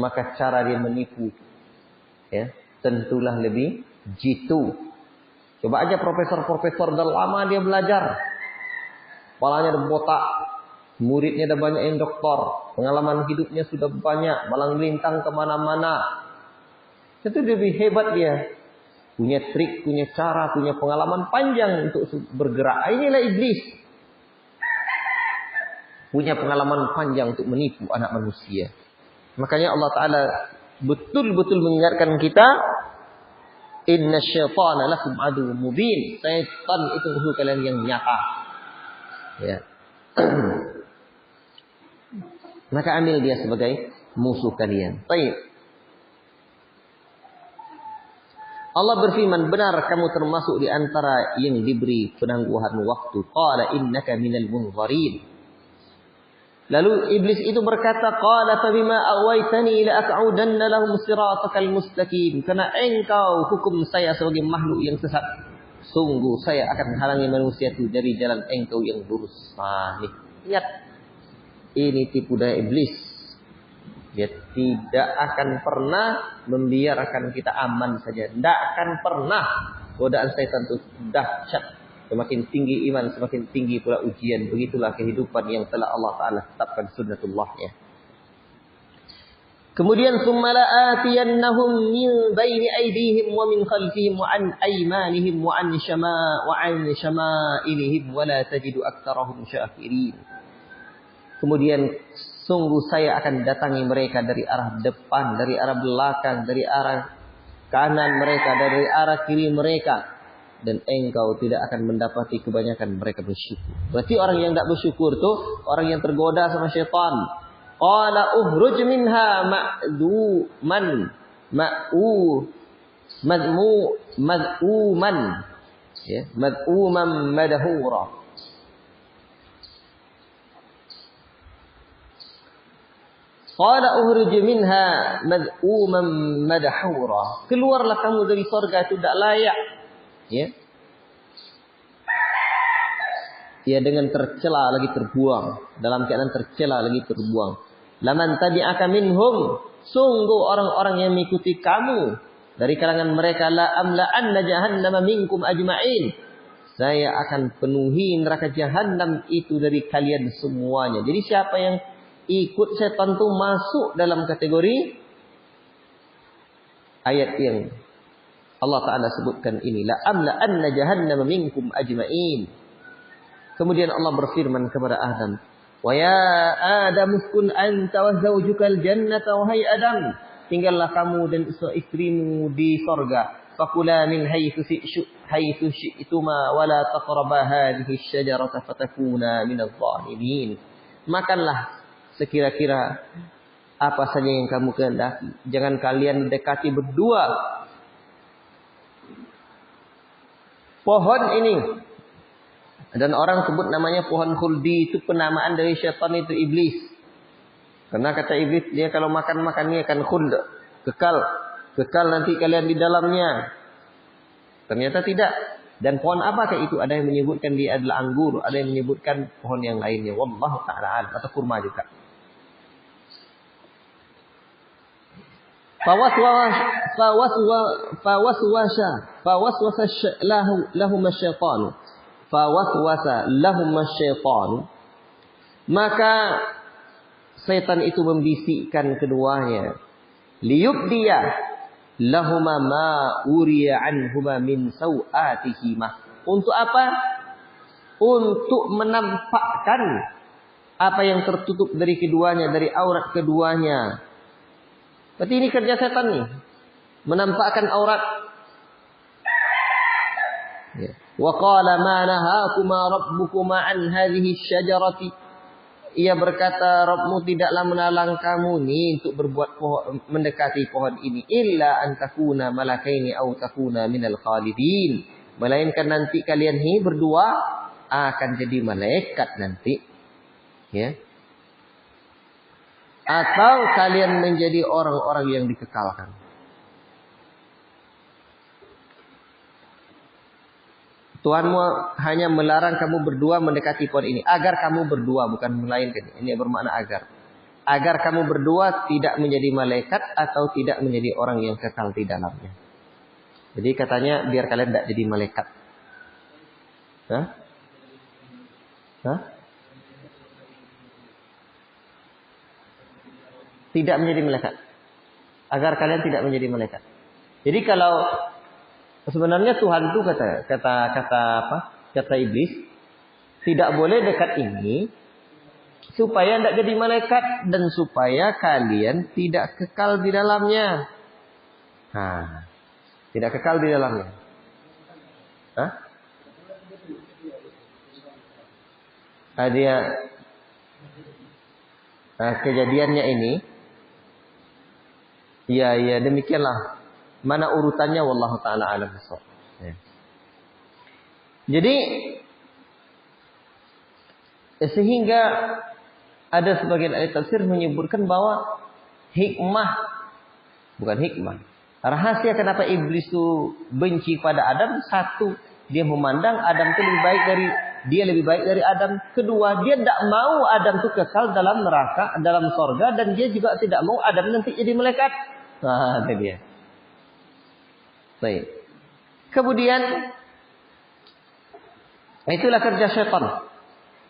Maka cara dia menipu, ya, tentulah lebih jitu. Coba aja profesor-profesor dah lama dia belajar. Kepalanya dah botak. Muridnya dah banyak yang doktor. Pengalaman hidupnya sudah banyak. Malang melintang kemana-mana. Itu lebih hebat dia. Punya trik, punya cara, punya pengalaman panjang untuk bergerak. Inilah iblis. Punya pengalaman panjang untuk menipu anak manusia. Makanya Allah Ta'ala betul-betul mengingatkan kita, inna syaitana lakum adu mubin. Syaitan itu musuh kalian yang nyata. Ya. Maka ambil dia sebagai musuh kalian. Baik. Allah berfirman, benar kamu termasuk di antara yang diberi penangguhan waktu. Qala innaka minal munzarin. Lalu iblis itu berkata, qala fa bima aghwaytani la aq'udanna lahum siratakal mustaqim. Karena engkau hukum saya sebagai makhluk yang sesat, sungguh saya akan halangi manusia itu dari jalan engkau yang lurus. Lihat, ini tipu daya iblis. Dia tidak akan pernah membiarkan kita aman saja. Tidak akan pernah. Godaan syaitan itu dahsyat. Semakin tinggi iman, semakin tinggi pula ujian. Begitulah kehidupan yang telah Allah Ta'ala tetapkan sunnatullahnya. Kemudian tsumma la'atiyannahum min baini aydihim wa min khalfihim wa an aymanihim wa an syama'ilihim wa la tajidu aktsarahum syakirin. Kemudian sungguh saya akan datangi mereka dari arah depan, dari arah belakang, dari arah kanan mereka, dari arah kiri mereka, dan engkau tidak akan mendapati kebanyakan mereka bersyukur. Berarti orang yang tidak bersyukur itu orang yang tergoda sama syaitan. Qala uhruj minha mad'uman madhura. Qala uhruj minha mad'uman madhura. Keluarlah kamu dari surga itu tidak layak. Ya. Ya, dengan tercela lagi terbuang, dalam keadaan tercela lagi terbuang. Laman tabi'aka minhum, sungguh orang-orang yang mengikuti kamu dari kalangan mereka, la amla'anna jahannama minkum ajma'in. Saya akan penuhi neraka jahannam itu dari kalian semuanya. Jadi siapa yang ikut setan itu masuk dalam kategori ayat yang Allah Ta'ala sebutkan ini, la amla'anna jahannama minkum ajma'in. Kemudian Allah berfirman kepada Adam, "Wa ya Adam uskun anta wa zawjukal jannata, wahai Adam, tinggallah kamu dan istrimu di sorga. Fakula min haitsu syi'tuma wa la taqraba hadhihi asy-syajarata fatakuna minadh dhalimin." Makanlah sekira-kira apa saja yang kamu kehendaki. Jangan kalian dekati berdua pohon ini. Dan orang sebut namanya pohon khuldi, itu penamaan dari syaitan, itu iblis. Karena kata iblis, dia kalau makan ini akan khuld, kekal nanti kalian di dalamnya. Ternyata tidak. Dan pohon apakah itu? Ada yang menyebutkan dia adalah anggur, ada yang menyebutkan pohon yang lainnya. Wallahu ta'ala alam, atau kurma juga. Fawaswasa lahum asy-syaitanu. Fawaswasa lahum asy-syaitanu. Maka setan itu membisikkan keduanya. Liyubdiya lahuma ma uriya anhuma min sawatihima. Untuk apa? Untuk menampakkan apa yang tertutup dari keduanya, dari aurat keduanya. Berarti ini kerja setan nih, menampakkan aurat. Ya. Wa qala ma nahakuma rabbukuma an hadhihi asy-syajarati. Ia berkata, Rabbmu tidaklah melarang kamu nih untuk berbuat mendekati pohon ini, illa an takuna malakaini aw takuna minal khalidin. Melainkan nanti kalian ini berdua akan jadi malaikat nanti. Ya. Atau kalian menjadi orang-orang yang dikekalkan. Tuhanmu hanya melarang kamu berdua mendekati pohon ini. Agar kamu berdua, bukan melainkan. Ini bermakna agar. Agar kamu berdua tidak menjadi malaikat atau tidak menjadi orang yang kekal di dalamnya. Jadi katanya biar kalian tidak jadi malaikat. Hah? Tidak menjadi malaikat. Agar kalian tidak menjadi malaikat. Jadi kalau sebenarnya Tuhan itu kata iblis, tidak boleh dekat ini supaya tidak jadi malaikat dan supaya kalian tidak kekal di dalamnya. Nah, tidak kekal di dalamnya. Hah? Kejadiannya ini, ya demikianlah. Mana urutannya wallahu taala alam bissawab. Ya. Jadi sehingga ada sebagian ahli tafsir menyebutkan bahwa rahasia kenapa iblis itu benci pada Adam, satu, dia memandang Adam itu lebih baik dari Adam. Kedua, dia tidak mau Adam itu kekal dalam neraka, dalam sorga, dan dia juga tidak mau Adam nanti jadi malaikat. Nah, itu dia. Baik. Kemudian itulah kerja syaitan.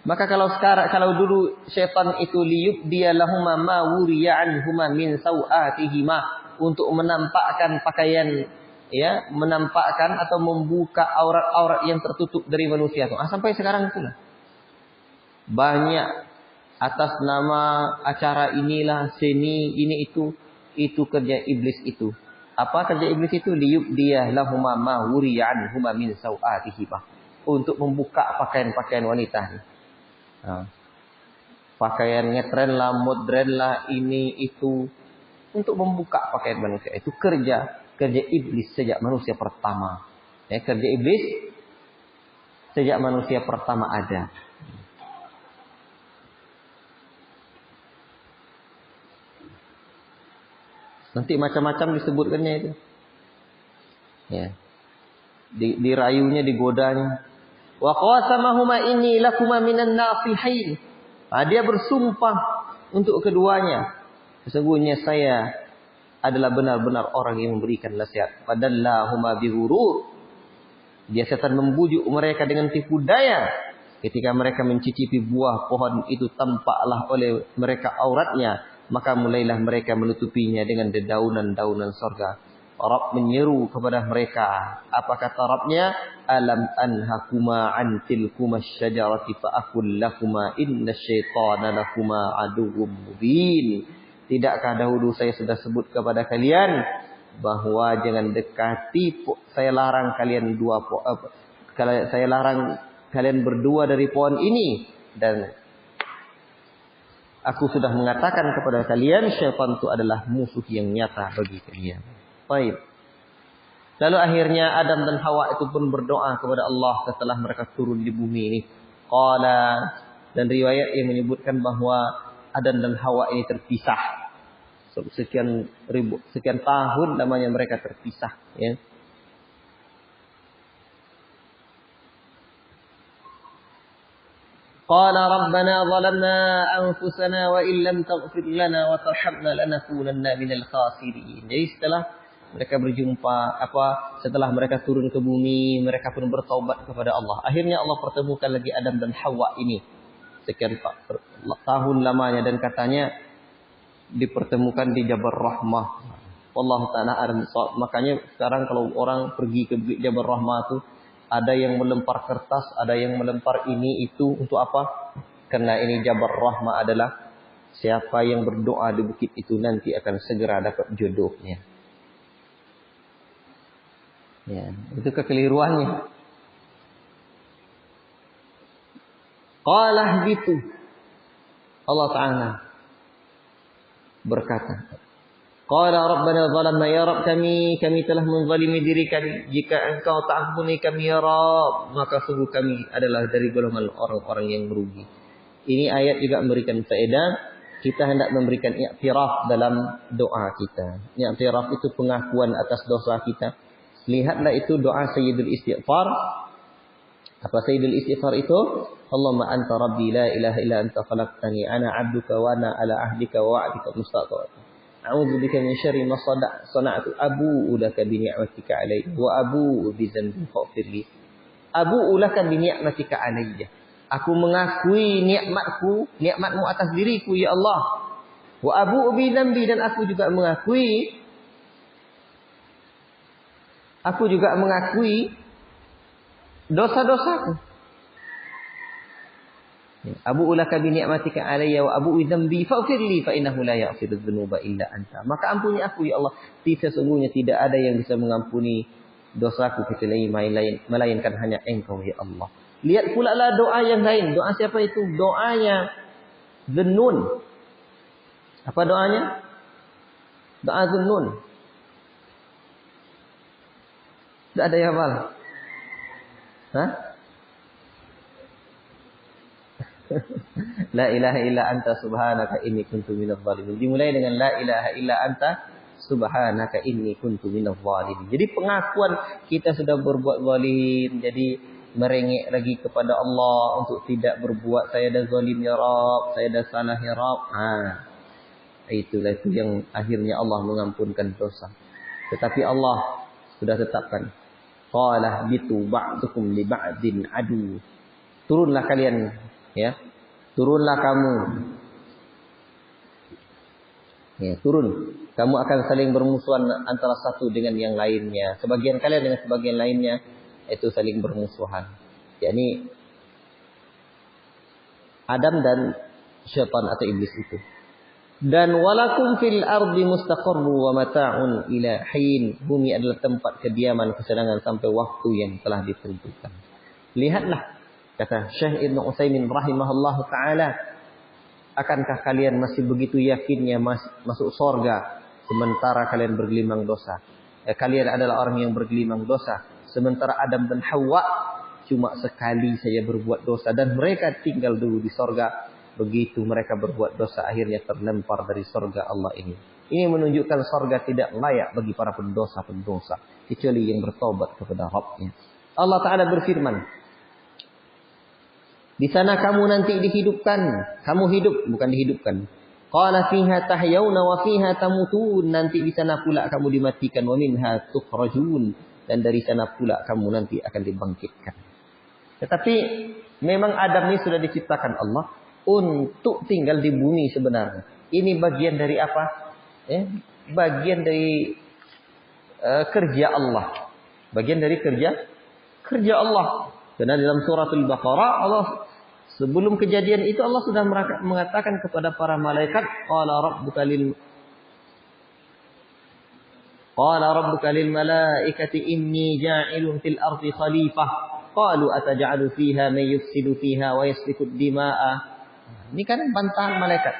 Maka kalau dulu syaitan itu liyubdiya lahuma ma wuriya anhuma min sawatihima, untuk menampakkan pakaian, ya, menampakkan atau membuka aurat-aurat yang tertutup dari manusia itu. Sampai sekarang itulah. Banyak atas nama acara inilah, seni ini itu kerja iblis itu. Apa kerja iblis itu? Liyubdiya lahuma ma wuriya anhuma min sawatihima, untuk membuka pakaian-pakaian wanita ini. Pakaiannya tren lah, modern lah, ini itu, untuk membuka pakaian manusia. Itu kerja iblis sejak manusia pertama. Ya, kerja iblis sejak manusia pertama ada. Nanti macam-macam disebutkannya itu. Ya. Dirayunya, digodanya. Wa qasamahuma inni lakuma minan nasihin. Dia bersumpah untuk keduanya. Sesungguhnya saya adalah benar-benar orang yang memberikan nasihat. Padallahuma bighurur. Dia setan membujuk mereka dengan tipu daya. Ketika mereka mencicipi buah pohon itu, tampaklah oleh mereka auratnya, maka mulailah mereka menutupinya dengan dedaunan-daunan sorga. Rabb menyeru kepada mereka. Apa kata Rabbnya? Alam anhakuma an tilkuma syajarati fa'akul lakuma inna syaitana lakuma aduwwum mubin. Tidakkah dahulu saya sudah sebut kepada kalian bahwa jangan dekati, saya larang kalian saya larang kalian berdua dari pohon ini, dan aku sudah mengatakan kepada kalian syaitan itu adalah musuh yang nyata bagi kalian. Baik. Lalu akhirnya Adam dan Hawa itu pun berdoa kepada Allah setelah mereka turun di bumi ini. Qala, dan riwayat yang menyebutkan bahwa Adam dan Hawa ini terpisah. Sekian tahun lamanya mereka terpisah, ya. Qala rabbana zalamna anfusana wa illam taghfir lana wa tarhamna lanakunanna minal khasirin. Jadi setelah mereka berjumpa, setelah mereka turun ke bumi, mereka pun bertaubat kepada Allah. Akhirnya Allah pertemukan lagi Adam dan Hawa ini. Sekian tahun lamanya, dan katanya dipertemukan di Jabal Rahmah. Wallahu ta'ala a'lam. Makanya sekarang kalau orang pergi ke Jabal Rahmah itu, ada yang melempar kertas, ada yang melempar ini itu, untuk apa? Karena ini Jabal Rahmah adalah siapa yang berdoa di bukit itu nanti akan segera dapat jodohnya. Ya, itu kekeliruannya. Qalah gitu. Allah Ta'ala berkata, Qala rabbana zalamna, ya Rabb kami telah menzalimi diri kami. Jika engkau tak ampuni kami ya Rabb, maka sungguh kami adalah dari golongan orang-orang yang merugi. Ini ayat juga memberikan faedah. Kita hendak memberikan i'tiraf dalam doa kita. I'tiraf itu pengakuan atas dosa kita. Lihatlah itu doa Sayyidul Istighfar. Apa Sayyidul Istighfar itu? Allahumma anta rabbi la ilaha illa anta khalaqtani ana 'abduka wa ana ala ahdika wa wa'dika mustaqim. A'udzu bika min syarri ma sana'tu abu'u laka bi ni'matika 'alayya wa abu'u bi dhanbi faghfir li. Abu'u laka bi ni'matika 'alayya. Aku mengakui nikmatmu atas diriku ya Allah. Wa abu'u bi dhanbi, dan aku juga mengakui dosa-dosaku. Abu'u laka bi ni'matika 'alayya wa abu'u bi dhanbi faghfir li fa innahu la yaghfiru dzunuba illa anta. Maka ampuni aku ya Allah, sesungguhnya tidak ada yang bisa mengampuni dosaku kecuali melainkan hanya Engkau ya Allah. Lihat pula lah doa yang lain. Doa siapa itu? Doanya Dhunnun. Apa doanya? Doa Dhunnun. Tidak ada yang hafal? Hah? La ilaha illa anta subhanaka inni kuntu minadh dhalimin. Dimulai dengan la ilaha illa anta subhanaka inni kuntu minadh dhalimin. Jadi pengakuan kita sudah berbuat zalim, jadi merengek lagi kepada Allah untuk tidak berbuat. Saya dah zalim ya Rabb, saya dah salah ya Rabb. Itulah itu yang akhirnya Allah mengampunkan dosa. Tetapi Allah sudah tetapkan, qala bitu ba'dukum li ba'din adu. Turunlah kalian Ya. Turunlah kamu. Ya, turun. Kamu akan saling bermusuhan antara satu dengan yang lainnya. Sebagian kalian dengan sebagian lainnya itu saling bermusuhan. Yakni Adam dan syaitan atau iblis itu. Dan walakum fil ardi mustaqarru wa mata'un ila hin. Bumi adalah tempat kediaman, kesenangan sampai waktu yang telah ditentukan. Lihatlah, kata Syekh Ibn Utsaimin rahimahullah ta'ala, akankah kalian masih begitu yakinnya masuk sorga sementara kalian bergelimang dosa? Kalian adalah orang yang bergelimang dosa. Sementara Adam dan Hawa cuma sekali saja berbuat dosa. Dan mereka tinggal dulu di sorga. Begitu mereka berbuat dosa, akhirnya terlempar dari sorga Allah ini. Ini menunjukkan sorga tidak layak bagi para pendosa-pendosa, kecuali yang bertobat kepada Rabbnya. Allah Ta'ala berfirman, di sana kamu nanti dihidupkan. Kamu hidup, bukan dihidupkan. Qala fiha tahyawna wa fiha tamutun. Nanti di sana pula kamu dimatikan. Wa minha tukhrajun. Dan dari sana pula kamu nanti akan dibangkitkan. Tetapi memang Adam ini sudah diciptakan Allah untuk tinggal di bumi sebenarnya. Ini bagian dari apa? Bagian dari kerja Allah. Bagian dari kerja Allah. Karena dalam suratul Baqarah Allah sebelum kejadian itu Allah sudah mengatakan kepada para malaikat, qala rabbuka lil malaikati inni ja'ilun fil ardi khalifah. Qalu ataj'alu fiha man yufsidu fiha wa yasfiku ad-dima'a. Ini kan bantahan malaikat.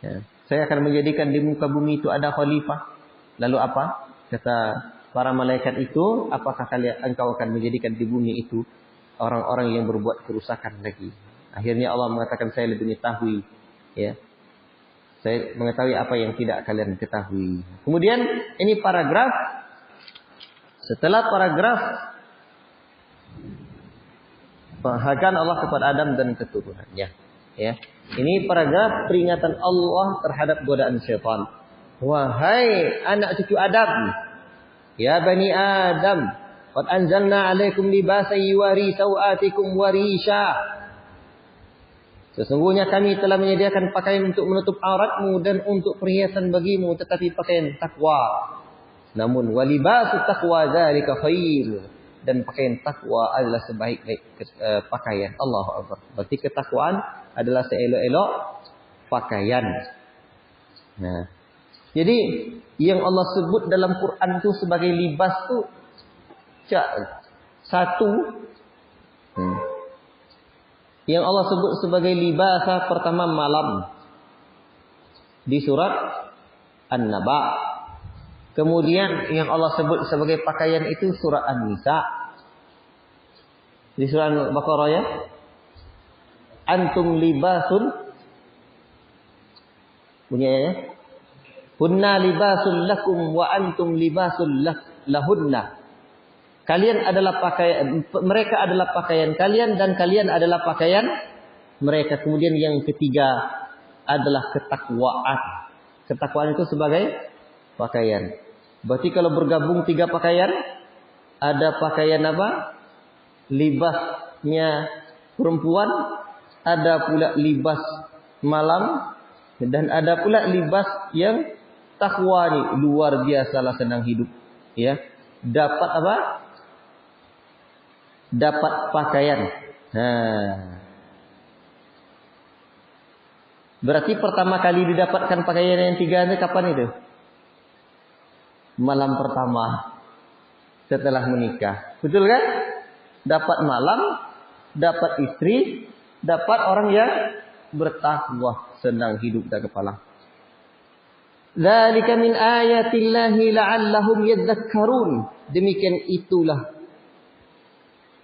Ya, saya akan menjadikan di muka bumi itu ada khalifah. Lalu apa? Kata para malaikat itu, apakah engkau akan menjadikan di bumi itu orang-orang yang berbuat kerusakan lagi? Akhirnya Allah mengatakan, saya lebih mengetahui. Ya, saya mengetahui apa yang tidak kalian ketahui. Kemudian ini paragraf. Setelah paragraf penghargaan Allah kepada Adam dan keturunannya. Ya, ini paragraf peringatan Allah terhadap godaan syaitan. Wahai anak cucu Adam, ya bani Adam, qad anzalna 'alaikum libasan yuwari sawatikum warisha. Sesungguhnya kami telah menyediakan pakaian untuk menutup auratmu dan untuk perhiasan bagimu, tetapi pakaian takwa. Namun walibasut taqwa dzalika khair. Dan pakaian takwa adalah sebaik-baik pakaian. Allahu Akbar. Berarti ketakwaan adalah seelok-elok pakaian. Nah, jadi yang Allah sebut dalam Quran itu sebagai libas itu satu. Yang Allah sebut sebagai libasa pertama malam di surat An-Naba. Kemudian yang Allah sebut sebagai pakaian itu surah An-Nisa. Di surah Al-Baqarah ya. Antum libasun. Punya ya. Hunna libasul lakum wa antum libasul lahunna. Kalian adalah pakaian, mereka adalah pakaian kalian dan kalian adalah pakaian mereka. Kemudian yang ketiga adalah ketakwaan. Ketakwaan itu sebagai pakaian. Berarti kalau bergabung tiga pakaian, ada pakaian apa? Libasnya perempuan, ada pula libas malam, dan ada pula libas yang takwa nih, luar biasalah senang hidup. Ya, dapat apa? Dapat pakaian. Nah, berarti pertama kali didapatkan pakaian yang tiga itu kapan itu? Malam pertama setelah menikah. Betul kan? Dapat malam, dapat istri, dapat orang yang bertakwa, senang hidup dan kepala. Dzalika min ayatillahi la'allahum yadhakkarun. Demikian itulah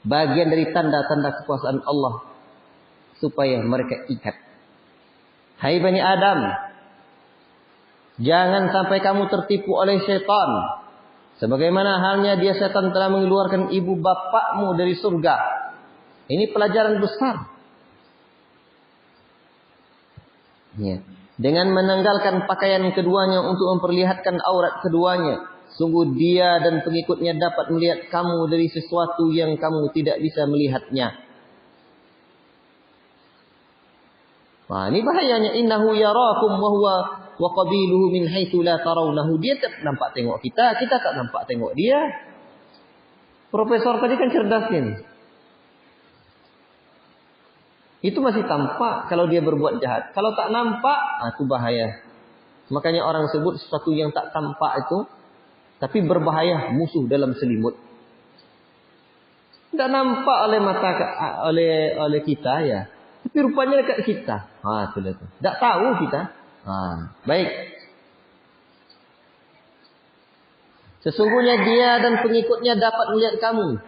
bagian dari tanda-tanda kekuasaan Allah supaya mereka ingat. Hai Bani Adam, jangan sampai kamu tertipu oleh syaitan. Sebagaimana halnya dia syaitan telah mengeluarkan ibu bapakmu dari surga. Ini pelajaran besar. Ya. Dengan menanggalkan pakaian keduanya untuk memperlihatkan aurat keduanya. Sungguh dia dan pengikutnya dapat melihat kamu dari sesuatu yang kamu tidak bisa melihatnya. Ini bahayanya. Innahu yarakum wa huwa wa qabiluhu min haitsu la tarawnahu. Dia tak nampak tengok kita tak nampak tengok dia. Profesor tadi kan cerdas ini. Itu masih tampak kalau dia berbuat jahat. Kalau tak nampak, itu bahaya. Makanya orang sebut sesuatu yang tak tampak itu, tapi berbahaya, musuh dalam selimut. Tidak nampak oleh mata oleh kita ya, tapi rupanya dekat kita. Itulah tu. Tak tahu kita. Baik. Sesungguhnya dia dan pengikutnya dapat melihat kamu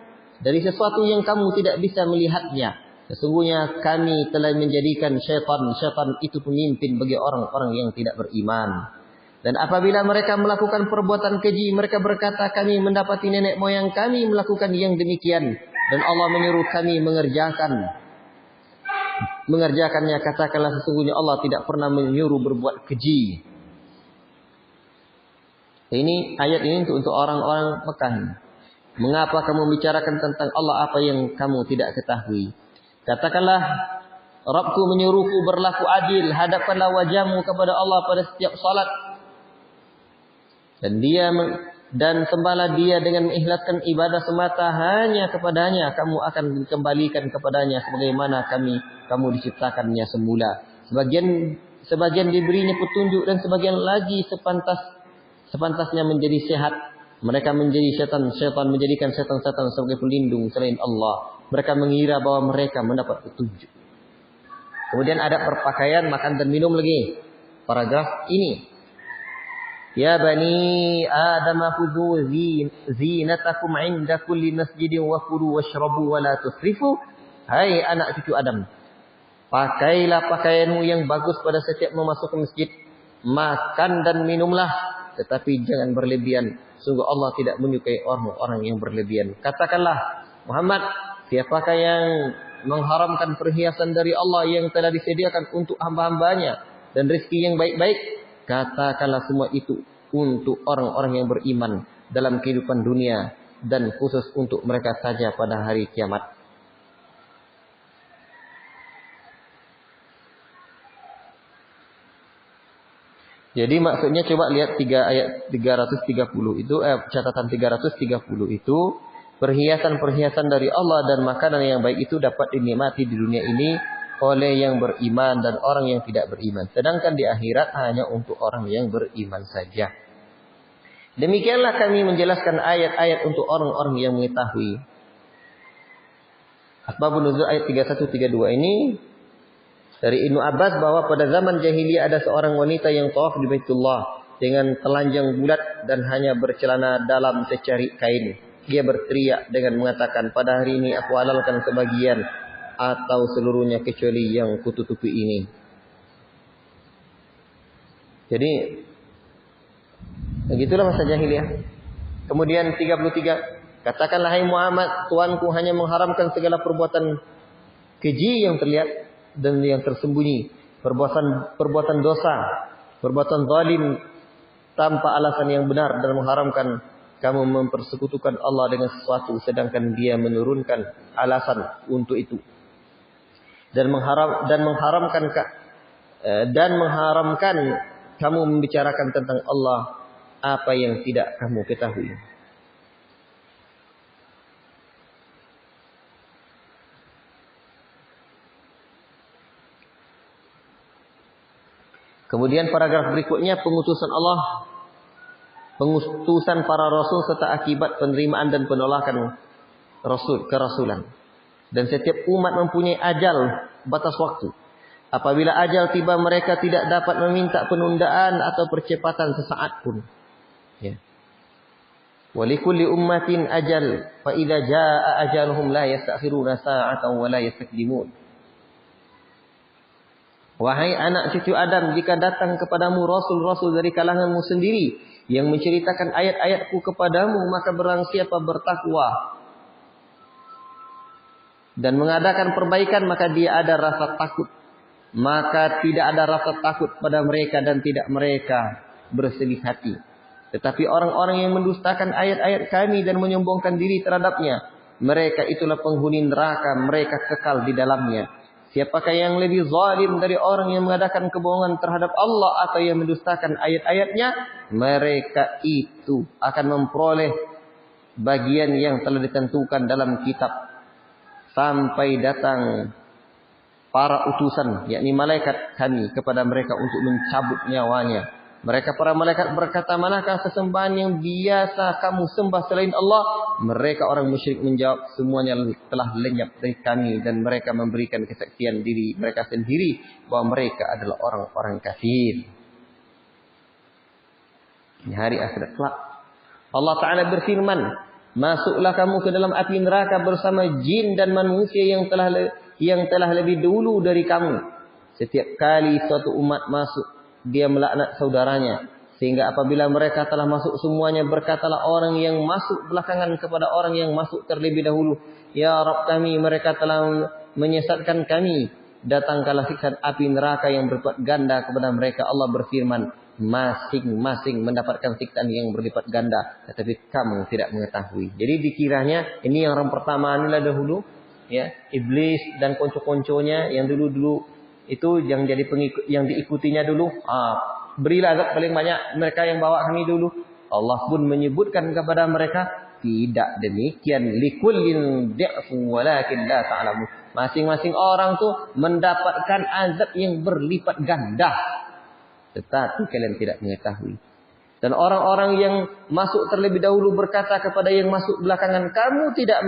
dari sesuatu yang kamu tidak bisa melihatnya. Sesungguhnya kami telah menjadikan syaitan itu pemimpin bagi orang-orang yang tidak beriman. Dan apabila mereka melakukan perbuatan keji, mereka berkata, kami mendapati nenek moyang kami melakukan yang demikian. Dan Allah menyuruh kami mengerjakannya. Katakanlah sesungguhnya Allah tidak pernah menyuruh berbuat keji. Ini ayat ini untuk orang-orang Mekah. Mengapa kamu bicarakan tentang Allah apa yang kamu tidak ketahui? Katakanlah, Rabbku menyuruhku berlaku adil, hadapkanlah wajahmu kepada Allah pada setiap salat. Dan sembahlah dia dengan mengikhlaskan ibadah semata hanya kepadanya. Kamu akan dikembalikan kepadanya sebagaimana kamu diciptakannya semula. Sebagian diberinya petunjuk dan sebagian lagi sepantasnya menjadi sehat. Mereka menjadi syaitan menjadikan setan-setan sebagai pelindung selain Allah. Mereka mengira bahwa mereka mendapat petunjuk. Kemudian ada perpakaian, makan dan minum lagi. Paragraf ini. Ya bani Adam khudhu zinatakum 'inda kulli masjidin wa kulu washrabu wa la tusrifu. Hai anak cucu Adam, pakailah pakaianmu yang bagus pada setiap memasuki masjid. Makan dan minumlah, tetapi jangan berlebihan. Sungguh Allah tidak menyukai orang-orang yang berlebihan. Katakanlah, Muhammad, siapakah yang mengharamkan perhiasan dari Allah yang telah disediakan untuk hamba-hambanya dan rezeki yang baik-baik? Katakanlah semua itu untuk orang-orang yang beriman dalam kehidupan dunia dan khusus untuk mereka saja pada hari kiamat. Jadi maksudnya coba lihat ayat 330 itu, catatan 330 itu, perhiasan-perhiasan dari Allah dan makanan yang baik itu dapat dinikmati di dunia ini oleh yang beriman dan orang yang tidak beriman. Sedangkan di akhirat hanya untuk orang yang beriman saja. Demikianlah kami menjelaskan ayat-ayat untuk orang-orang yang mengetahui. Asbabun nuzul ayat 31-32 ini dari Ibnu Abbas bahwa pada zaman jahiliyah ada seorang wanita yang tawaf di Baitullah dengan telanjang bulat dan hanya bercelana dalam secari kain. Dia berteriak dengan mengatakan, pada hari ini aku halalkan sebagian atau seluruhnya kecuali yang kututupi ini. Jadi begitulah masa jahiliyah. Kemudian 33, katakanlah hai Muhammad, Tuanku hanya mengharamkan segala perbuatan keji yang terlihat dan yang tersembunyi, perbuatan dosa, perbuatan zalim tanpa alasan yang benar, dan mengharamkan kamu mempersekutukan Allah dengan sesuatu sedangkan Dia menurunkan alasan untuk itu. Dan mengharamkan kamu membicarakan tentang Allah apa yang tidak kamu ketahui. Kemudian paragraf berikutnya, pengutusan para rasul serta akibat penerimaan dan penolakan kerasulan. Dan setiap umat mempunyai ajal, batas waktu. Apabila ajal tiba, mereka tidak dapat meminta penundaan atau percepatan sesaat pun. Ya. Walikulli ummatin ajal, fa idza jaa ajaluhum la yastakhiruna sa'atan wa la yastaqdimun. Wahai anak cucu Adam, jika datang kepadamu rasul-rasul dari kalanganmu sendiri yang menceritakan ayat-ayatku kepadamu, maka barang siapa bertakwa dan mengadakan perbaikan, maka dia ada rasa takut. Maka tidak ada rasa takut pada mereka dan tidak mereka bersedih hati. Tetapi orang-orang yang mendustakan ayat-ayat kami dan menyombongkan diri terhadapnya, mereka itulah penghuni neraka, mereka kekal di dalamnya. Siapakah yang lebih zalim dari orang yang mengadakan kebohongan terhadap Allah atau yang mendustakan ayat-ayatnya? Mereka itu akan memperoleh bagian yang telah ditentukan dalam kitab sampai datang para utusan, yakni malaikat kami kepada mereka untuk mencabut nyawanya. Mereka para malaikat berkata, manakah sesembahan yang biasa kamu sembah selain Allah? Mereka orang musyrik menjawab, semuanya telah lenyap dari kami, dan mereka memberikan kesaksian diri mereka sendiri bahwa mereka adalah orang-orang kafir. Di hari akhirat kelak Allah Ta'ala berfirman, masuklah kamu ke dalam api neraka bersama jin dan manusia yang telah lebih dulu dari kamu. Setiap kali suatu umat masuk, dia melaknat saudaranya. Sehingga apabila mereka telah masuk semuanya, berkatalah orang yang masuk belakangan kepada orang yang masuk terlebih dahulu, ya Rabb kami, mereka telah menyesatkan kami. Datangkanlah siksaan api neraka yang berlipat ganda kepada mereka. Allah berfirman, masing-masing mendapatkan siksaan yang berlipat ganda, tetapi kamu tidak mengetahui. Jadi dikiranya ini yang orang pertama inilah dahulu, ya, iblis dan konco-konconya yang dulu-dulu itu yang jadi pengikut, yang diikutinya dulu. Berilah azab paling banyak mereka yang bawa kami dulu. Allah pun menyebutkan kepada mereka, tidak demikian. Likullin di'fu walakin la ta'lamu. Masing-masing orang tuh mendapatkan azab yang berlipat ganda, tetapi kalian tidak mengetahui. Dan orang-orang yang masuk terlebih dahulu berkata kepada yang masuk belakangan, kamu tidak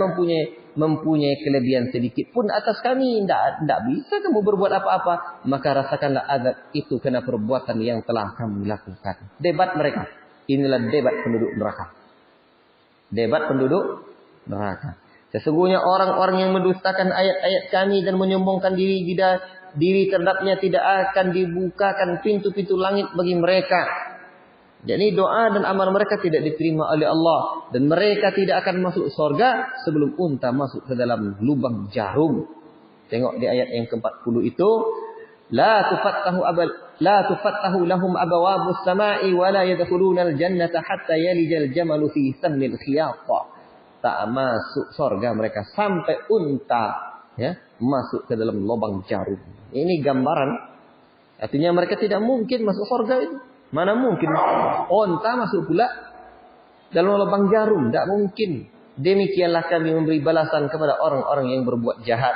mempunyai kelebihan sedikit pun atas kami. Tidak bisa kamu berbuat apa-apa. Maka rasakanlah azab itu karena perbuatan yang telah kamu lakukan. Debat mereka. Inilah debat penduduk neraka. Debat penduduk neraka. Sesungguhnya orang-orang yang mendustakan ayat-ayat kami dan menyombongkan diri terhadapnya, tidak akan dibukakan pintu-pintu langit bagi mereka. Jadi doa dan amal mereka tidak diterima oleh Allah, dan mereka tidak akan masuk surga sebelum unta masuk ke dalam lubang jarum. Tengok di ayat yang ke-40 itu, la tufattahu lahum abwabus samai wa la yadkhulunal jannata hatta yalijal jamalu fi sammil khiyat. Tak masuk surga mereka sampai unta, ya, masuk ke dalam lubang jarum. Ini gambaran, artinya mereka tidak mungkin masuk surga itu. Mana mungkin onta masuk pula dalam lubang jarum? Tidak mungkin. Demikianlah kami memberi balasan kepada orang-orang yang berbuat jahat.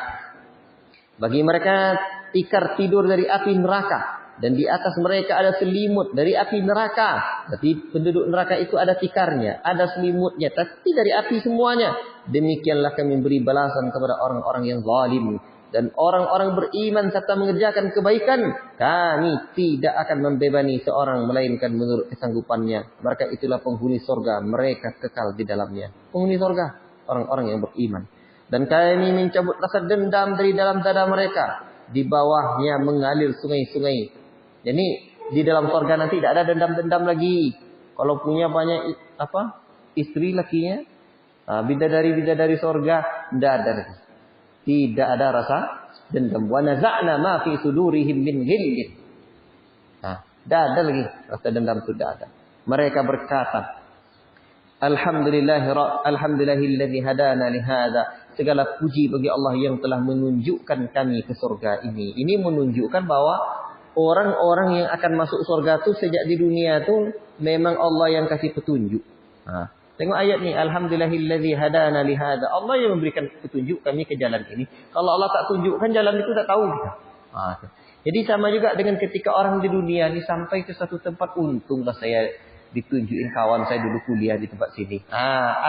Bagi mereka tikar tidur dari api neraka, dan di atas mereka ada selimut dari api neraka. Tapi penduduk neraka itu ada tikarnya, ada selimutnya, tapi dari api semuanya. Demikianlah kami memberi balasan kepada orang-orang yang zalim. Dan orang-orang beriman serta mengerjakan kebaikan, kami tidak akan membebani seorang melainkan menurut kesanggupannya. Mereka itulah penghuni surga, mereka kekal di dalamnya. Penghuni surga, orang-orang yang beriman. Dan kami mencabut rasa dendam dari dalam dada mereka. Di bawahnya mengalir sungai-sungai. Jadi di dalam surga nanti tidak ada dendam-dendam lagi. Kalau punya banyak istri lakinya, bidadari-bidadari surga, tidak ada lagi. Tidak ada rasa dendam. Wa naza'na ma fi sudurihim min ghillin. Tidak ada lagi rasa dendam, sudah ada. Mereka berkata, Alhamdulillahilladzi hadana li hadza. Segala puji bagi Allah yang telah menunjukkan kami ke surga ini. Ini menunjukkan bahwa orang-orang yang akan masuk surga itu sejak di dunia itu memang Allah yang kasih petunjuk. Tengok ayat ni, alhamdulillahilladzi hadana li hadza. Allah yang memberikan petunjuk kami ke jalan ini. Kalau Allah tak tunjukkan jalan itu, tak tahu kita. Jadi sama juga dengan ketika orang di dunia ni sampai ke satu tempat, untunglah saya ditunjukin kawan saya dulu kuliah di tempat sini.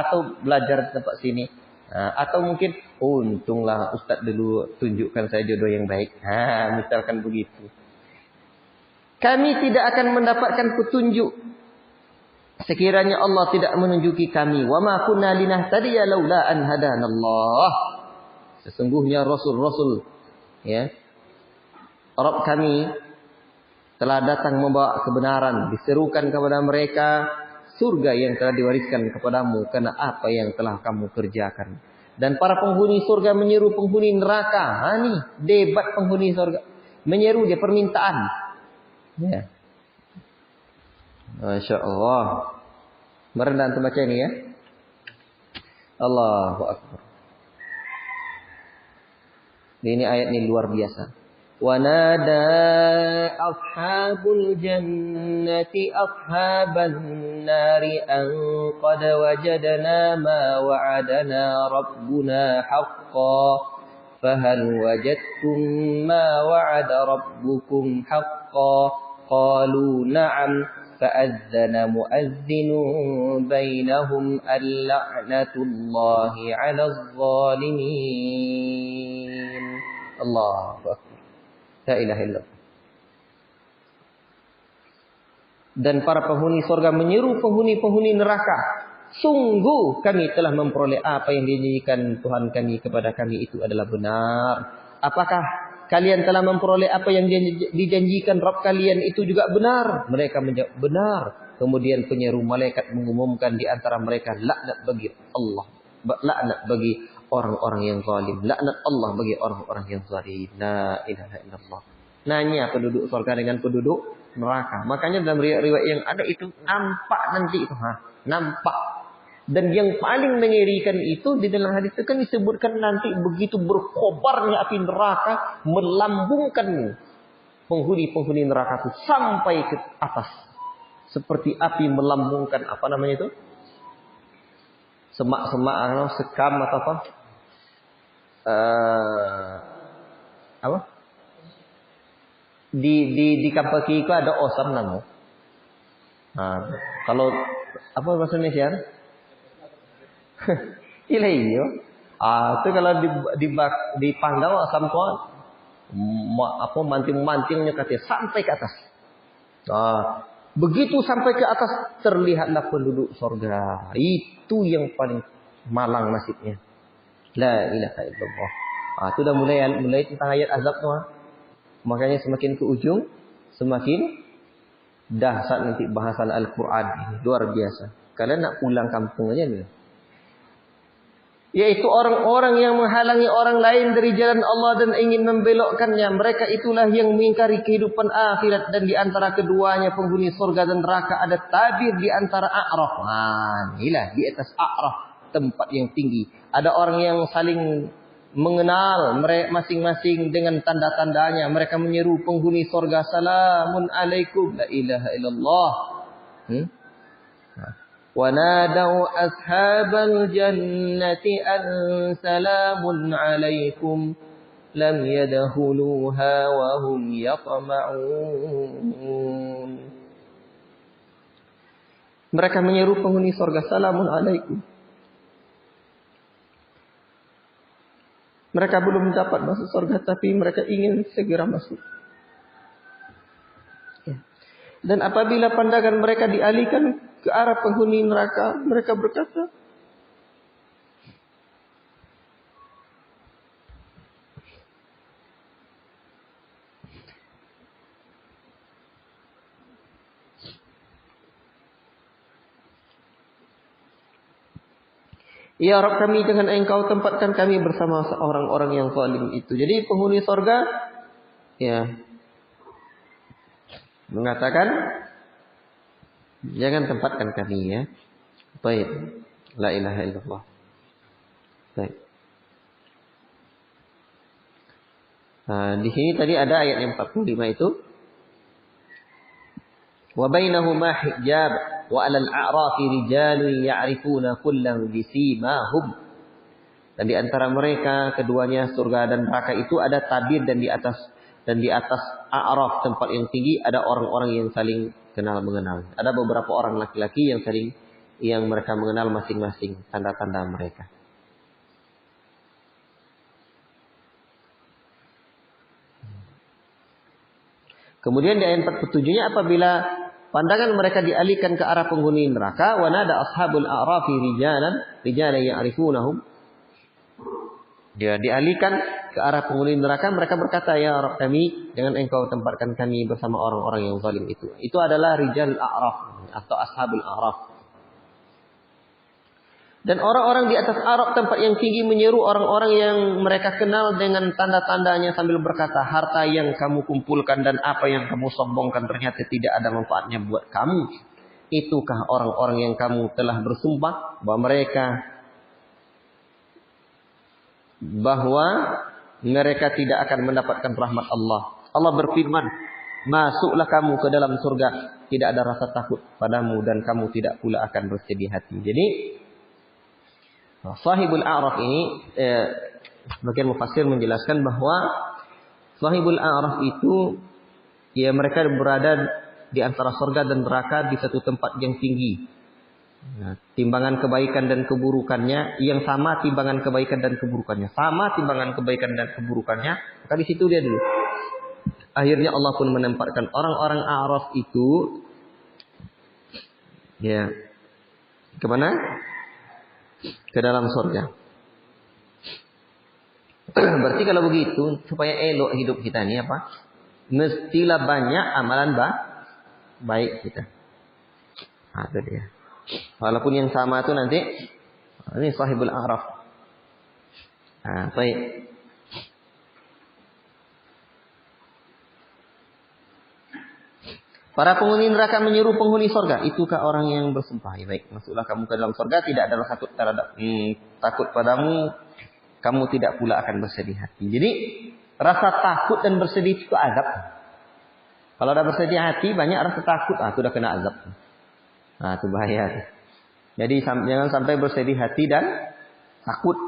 Atau belajar di tempat sini. Atau mungkin untunglah ustaz dulu tunjukkan saya jodoh yang baik. Misalkan begitu. Kami tidak akan mendapatkan petunjuk sekiranya Allah tidak menunjuki kami. Wa ma kunna linahtadiya laula an hadanallah. Sesungguhnya rasul-rasul, ya, Rabb kami telah datang membawa kebenaran, diserukan kepada mereka surga yang telah diwariskan kepadamu karena apa yang telah kamu kerjakan. Dan para penghuni surga menyeru penghuni neraka. Ini debat penghuni surga. Menyeru dia permintaan. Ya. Masya Allah. Merendah untuk baca ini ya. Allahu Akbar. Ini ayat ini luar biasa. Wa nada ashabul jannati ashaban nari an qad wajadna ma wa'adana rabbuna haqqan fahal wajadtum ma wa'ada rabbukum haqqan qalu na'am fa'adhana mu'adhdhinun bainahum al-la'natullahi 'alal zalimin. Allahu akbar. La ilaha illallah. Dan para penghuni surga menyeru penghuni-penghuni neraka, sungguh kami telah memperoleh apa yang dijanjikan Tuhan kami kepada kami itu adalah benar. Apakah kalian telah memperoleh apa yang dijanjikan Rabb kalian itu juga benar? Mereka menjawab benar. Kemudian penyeru malaikat mengumumkan di antara mereka, laknat bagi Allah, laknat bagi orang-orang yang zalim, laknat Allah bagi orang-orang yang zalim. La ilaha illallah. Nanya penduduk surga dengan penduduk neraka. Makanya dalam riwayat yang ada itu nampak nanti itu, nampak. Dan yang paling mengerikan itu di dalam hadis itu kan disebutkan nanti begitu berkobarnya api neraka melambungkan penghuni-penghuni neraka itu sampai ke atas. Seperti api melambungkan apa namanya itu? Semak-semak atau sekam atau apa? Apa? Di kapal kiri ada osam namu. Kalau apa bahasa Indonesia? Ilayo. Itu kalau dipanggang osam tuan, apa manting-mantingnya katanya sampai ke atas. Begitu sampai ke atas terlihatlah penduduk surga. Itu yang paling malang nasibnya. La ilaha illallah. Itu dah mulai tentang ayat azab tu. Makanya semakin ke ujung semakin dahsyat nanti bahasan Al-Quran ini. Luar biasa. Kalian nak pulang kampung aja nih. Yaitu orang-orang yang menghalangi orang lain dari jalan Allah dan ingin membelokkannya. Mereka itulah yang mengingkari kehidupan akhirat. Dan di antara keduanya penghuni surga dan neraka ada tabir di antara A'raf. Inilah di atas A'raf, tempat yang tinggi. Ada orang yang saling mengenal mereka masing-masing dengan tanda-tandanya. Mereka menyeru penghuni surga, salamun alaikum. La ilaha illallah. Wa nadau ashabal jannati an salamun alaikum lam yadkhuluha wa hum yatma'un. Mereka menyeru penghuni surga, salamun alaikum. Mereka belum dapat masuk surga, tapi mereka ingin segera masuk. Dan apabila pandangan mereka dialihkan ke arah penghuni neraka, mereka berkata, ya Rabb kami, dengan Engkau tempatkan kami bersama orang-orang yang zalim itu. Jadi penghuni surga ya mengatakan, jangan tempatkan kami ya. Baik. La ilaha illallah. Baik. Di sini tadi ada ayat yang 45 itu. Wa bainahuma hijab wa 'alal a'rafi rijalun ya'rifuna kullam bisimahum. Dan di antara mereka keduanya surga dan neraka itu ada tabir, dan di atas A'raf, tempat yang tinggi, ada orang-orang yang saling kenal mengenal. Ada beberapa orang laki-laki yang mereka mengenal masing-masing tanda-tanda mereka. Kemudian di ayat 47-nya, apabila pandangan mereka dialihkan ke arah penghuni neraka, wa nada ashabul a'rafi rijalan ya'rifunahum. Dia dialihkan ke arah penghuni neraka, mereka berkata, ya Rabb kami, jangan Engkau tempatkan kami bersama orang-orang yang zalim itu. Itu adalah rijal a'raf atau ashabul a'raf. Dan orang-orang di atas A'raf, tempat yang tinggi, menyeru orang-orang yang mereka kenal dengan tanda-tandanya sambil berkata, harta yang kamu kumpulkan dan apa yang kamu sombongkan ternyata tidak ada manfaatnya buat kamu. Itukah orang-orang yang kamu telah bersumpah bahwa mereka tidak akan mendapatkan rahmat Allah. Allah berfirman, masuklah kamu ke dalam surga, tidak ada rasa takut padamu dan kamu tidak pula akan bersedih hati. Jadi Sahibul A'raf ini sebagian mufassir menjelaskan bahwa Sahibul A'raf itu ya mereka berada di antara surga dan neraka di satu tempat yang tinggi. Nah, timbangan kebaikan dan keburukannya yang sama, timbangan kebaikan dan keburukannya sama, timbangan kebaikan dan keburukannya. Maka di situ dia dulu. Akhirnya Allah pun menempatkan orang-orang A'raf itu ya kemana? Ke dalam surga. Berarti kalau begitu supaya elok hidup kita ini apa? Mestilah banyak amalan baik kita. Itu dia. Walaupun yang sama itu nanti ini Sahibul A'raf. Baik. Para penghuni neraka menyeru penghuni surga, itukah orang yang bersumpah? Baik, masuklah kamu ke dalam surga, tidak ada rasa takut padamu, kamu tidak pula akan bersedih hati. Jadi rasa takut dan bersedih itu azab. Kalau ada bersedih hati, banyak rasa takut, itu udah kena azab. Itu bahaya. Jadi jangan sampai bersedih hati dan takut.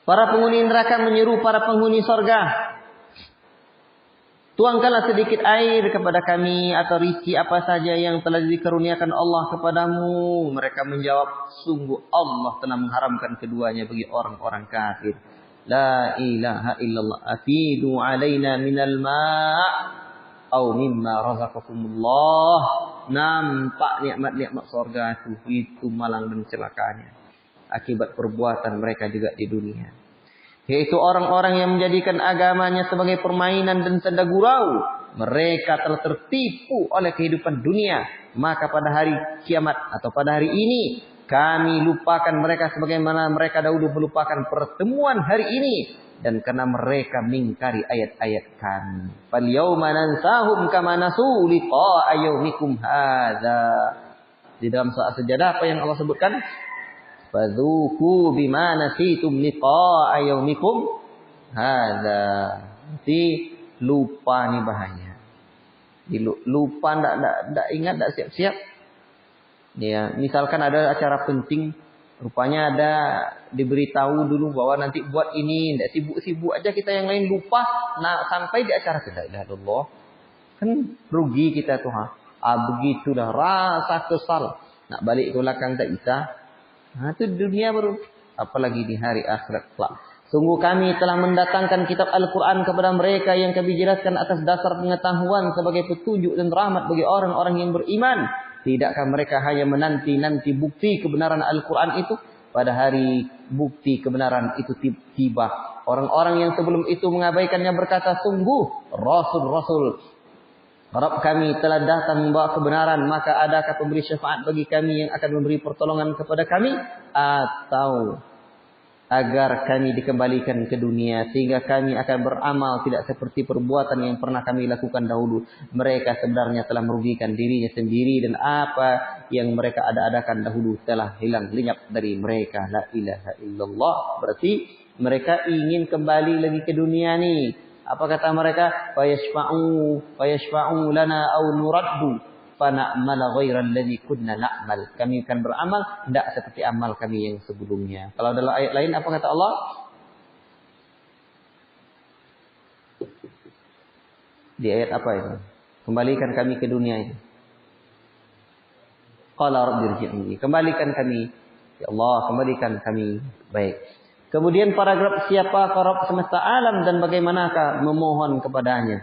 Para penghuni neraka menyeru para penghuni surga, tuangkanlah sedikit air kepada kami atau rizki apa saja yang telah dikaruniakan Allah kepadamu. Mereka menjawab, sungguh Allah telah mengharamkan keduanya bagi orang-orang kafir. La ilaha illallah afidu alaina minal ma' au mimma razaqakumullah. Nampak nikmat-nikmat surga itu malang dan celakanya akibat perbuatan mereka juga di dunia, yaitu orang-orang yang menjadikan agamanya sebagai permainan dan senda gurau. Mereka telah tertipu oleh kehidupan dunia, maka pada hari kiamat atau pada hari ini kami lupakan mereka sebagaimana mereka dahulu melupakan pertemuan hari ini, dan karena mereka mengingkari ayat-ayat kami. Fal yauma nansahum kama nasu liqa'a yaumikum hadza. Di dalam surah Sajadah apa yang Allah sebutkan? Fadzuku bima nasitum liqa'a yaumikum hadza. Nanti lupa nih bahaya. Lupa enggak ingat, enggak siap-siap. Ya, misalkan ada acara penting, rupanya ada diberitahu dulu bahwa nanti buat ini, enggak sibuk-sibuk aja kita yang lain lupa. Nah, sampai di acara kita, ya Allah. Kan rugi kita tuh, begitulah rasa kesal. Nak balik ke belakang tak bisa. Itu dunia baru, apalagi di hari akhirat kelak. Sungguh kami telah mendatangkan kitab Al-Quran kepada mereka yang kami jelaskan atas dasar pengetahuan sebagai petunjuk dan rahmat bagi orang-orang yang beriman. Tidakkah mereka hanya menanti-nanti bukti kebenaran Al-Quran itu? Pada hari bukti kebenaran itu tiba, orang-orang yang sebelum itu mengabaikannya berkata, sungguh Rasul-Rasul Rabb kami telah datang membawa kebenaran, maka adakah pemberi syafaat bagi kami yang akan memberi pertolongan kepada kami? Atau agar kami dikembalikan ke dunia sehingga kami akan beramal tidak seperti perbuatan yang pernah kami lakukan dahulu. Mereka sebenarnya telah merugikan dirinya sendiri dan apa yang mereka ada-adakan dahulu telah hilang lenyap dari mereka. La ilaha illallah. Berarti mereka ingin kembali lagi ke dunia nih. Apa kata mereka? Fayashfa'u lana aw nuraddu fa na'mal ghairal ladzi kunna na'mal. Kami akan beramal tidak seperti amal kami yang sebelumnya. Kalau dalam ayat lain apa kata Allah? Di ayat apa itu? Kembalikan kami ke dunia ini. Qala rabbirji'ni. Kembalikan kami. Ya Allah, kembalikan kami. Baik. Kemudian paragraf siapa Rabb semesta alam dan bagaimanakah memohon kepadanya.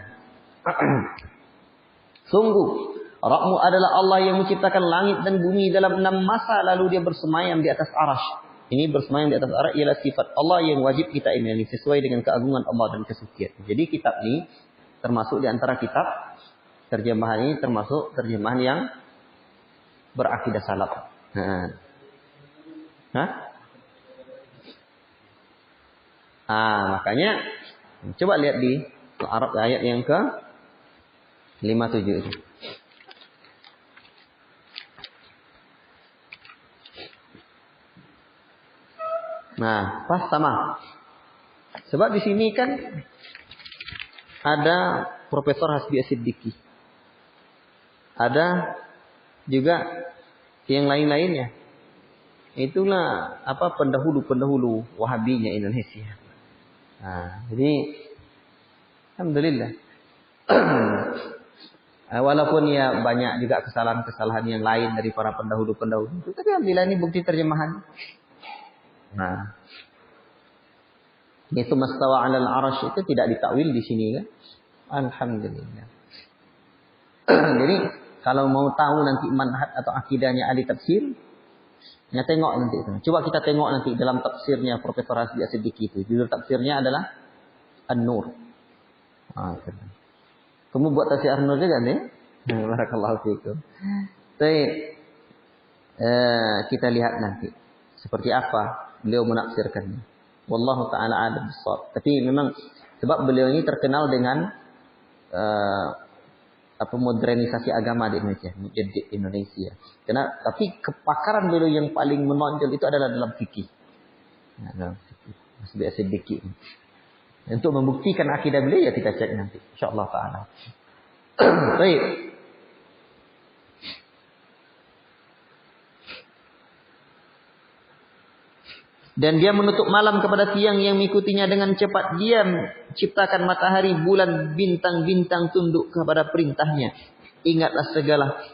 Sungguh Rabbmu adalah Allah yang menciptakan langit dan bumi dalam 6 masa lalu dia bersemayam di atas arasy. Ini bersemayam di atas arasy ialah sifat Allah yang wajib kita imani sesuai dengan keagungan Allah dan kesucian. Jadi kitab ini termasuk di antara kitab terjemahan ini termasuk terjemahan yang berakidah salaf. Makanya coba lihat di Arab ayat yang ke 57 itu. Nah, pas sama. Sebab di sini kan ada Profesor Hasbi As-Siddiqi. Ada juga yang lain-lainnya. Itulah pendahulu-pendahulu Wahabinya Indonesia. Nah, jadi alhamdulillah. Walaupun ya banyak juga kesalahan-kesalahan yang lain dari para pendahulu-pendahulu itu, tapi alhamdulillah ini bukti terjemahan. Nah, itu mastawa 'alal 'arsy itu tidak ditakwil di sini kan? Alhamdulillah. Jadi kalau mau tahu nanti manhaj atau akidahnya ahli tafsir, ya tengok nanti itu. Coba kita tengok nanti dalam tafsirnya Profesor Hasbi As-Siddiqi itu. Judul tafsirnya adalah An-Nur. Kamu buat tafsir An-Nur juga nih? Barakallahu fiikum. Baik. Kita lihat nanti seperti apa beliau menafsirkannya. Wallahu taala a'lam bissawab. Tapi memang sebab beliau ini terkenal dengan modernisasi agama di Indonesia, mujaddid Indonesia. Tapi kepakaran beliau yang paling menonjol itu adalah dalam fikih. Nah, dalam fikih. Hasbi As-Siddiqi. Untuk membuktikan akidah beliau ya kita cek nanti, insyaallah taala. Baik. Dan dia menutup malam kepada tiang yang mengikutinya dengan cepat. Dia ciptakan matahari, bulan, bintang-bintang tunduk kepada perintahnya. Ingatlah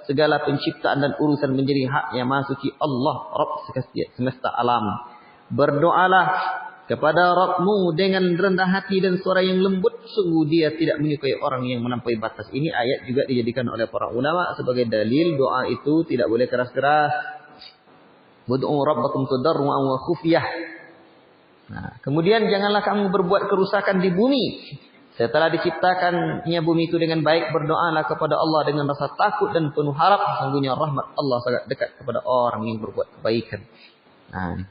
segala penciptaan dan urusan menjadi haknya Maha Suci Allah, Rabb semesta alam. Berdoalah kepada Rabbmu dengan rendah hati dan suara yang lembut. Sungguh dia tidak menyukai orang yang melampaui batas. Ini ayat juga dijadikan oleh para ulama sebagai dalil doa itu tidak boleh keras-keras. Wad'u rabbakum tadarruan wa khufyah. Nah, kemudian janganlah kamu berbuat kerusakan di bumi. Setelah diciptakannya bumi itu dengan baik, berdoalah kepada Allah dengan rasa takut dan penuh harap. Sesungguhnya rahmat Allah sangat dekat kepada orang yang berbuat kebaikan. Nah,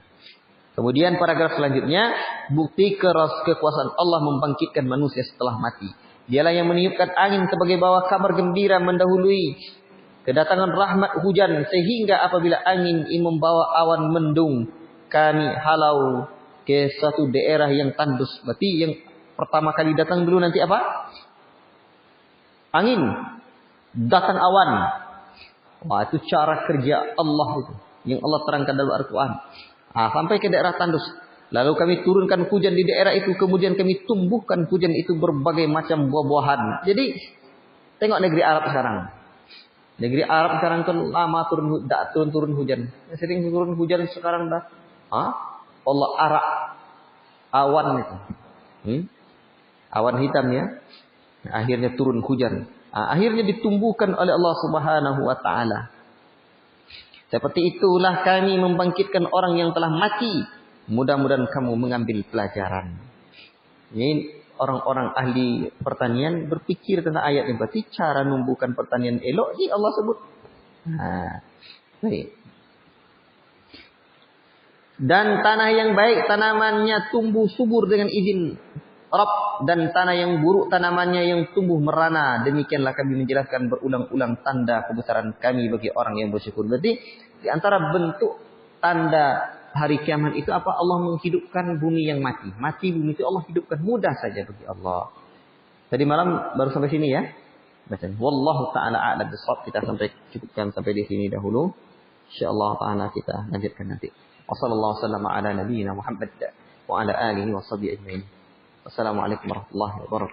kemudian paragraf selanjutnya, bukti kekuasaan Allah membangkitkan manusia setelah mati. Dialah yang meniupkan angin sebagai bawa kabar gembira mendahului kedatangan rahmat hujan, sehingga apabila angin ini membawa awan mendung, kami halau ke suatu daerah yang tandus. Berarti yang pertama kali datang dulu nanti apa? Angin. Datang awan. Wah, itu cara kerja Allah itu, yang Allah terangkan dalam Al-Quran. Sampai ke daerah tandus. Lalu kami turunkan hujan di daerah itu, kemudian kami tumbuhkan hujan itu berbagai macam buah-buahan. Jadi tengok negeri Arab sekarang. Negeri Arab sekarang kan lama turun hujan. Sering turun hujan sekarang dah. Allah arak awan itu. Awan hitam ya. Akhirnya turun hujan. Akhirnya ditumbuhkan oleh Allah Subhanahu wa taala. Seperti itulah kami membangkitkan orang yang telah mati. Mudah-mudahan kamu mengambil pelajaran. Ini orang-orang ahli pertanian berpikir tentang ayat ini. Berarti cara numbuhkan pertanian elok ini Allah sebut. Baik. Dan tanah yang baik tanamannya tumbuh subur dengan izin Rabb, dan tanah yang buruk tanamannya yang tumbuh merana. Demikianlah kami menjelaskan berulang-ulang tanda kebesaran kami bagi orang yang bersyukur. Berarti di antara bentuk tanda hari kiamat itu apa? Allah menghidupkan bumi yang mati. Mati bumi itu Allah hidupkan. Mudah saja bagi Allah. Tadi malam baru sampai sini ya. Wallahu ta'ala a'lam bissawab. Kita cukupkan sampai di sini dahulu. Insyaallah ta'ala kita lanjutkan nanti. Wassallallahu wasallam ala nabiyyina Muhammad wa ala alihi wa sahbihi ajma'in. Wassalamualaikum warahmatullahi wabarakatuh.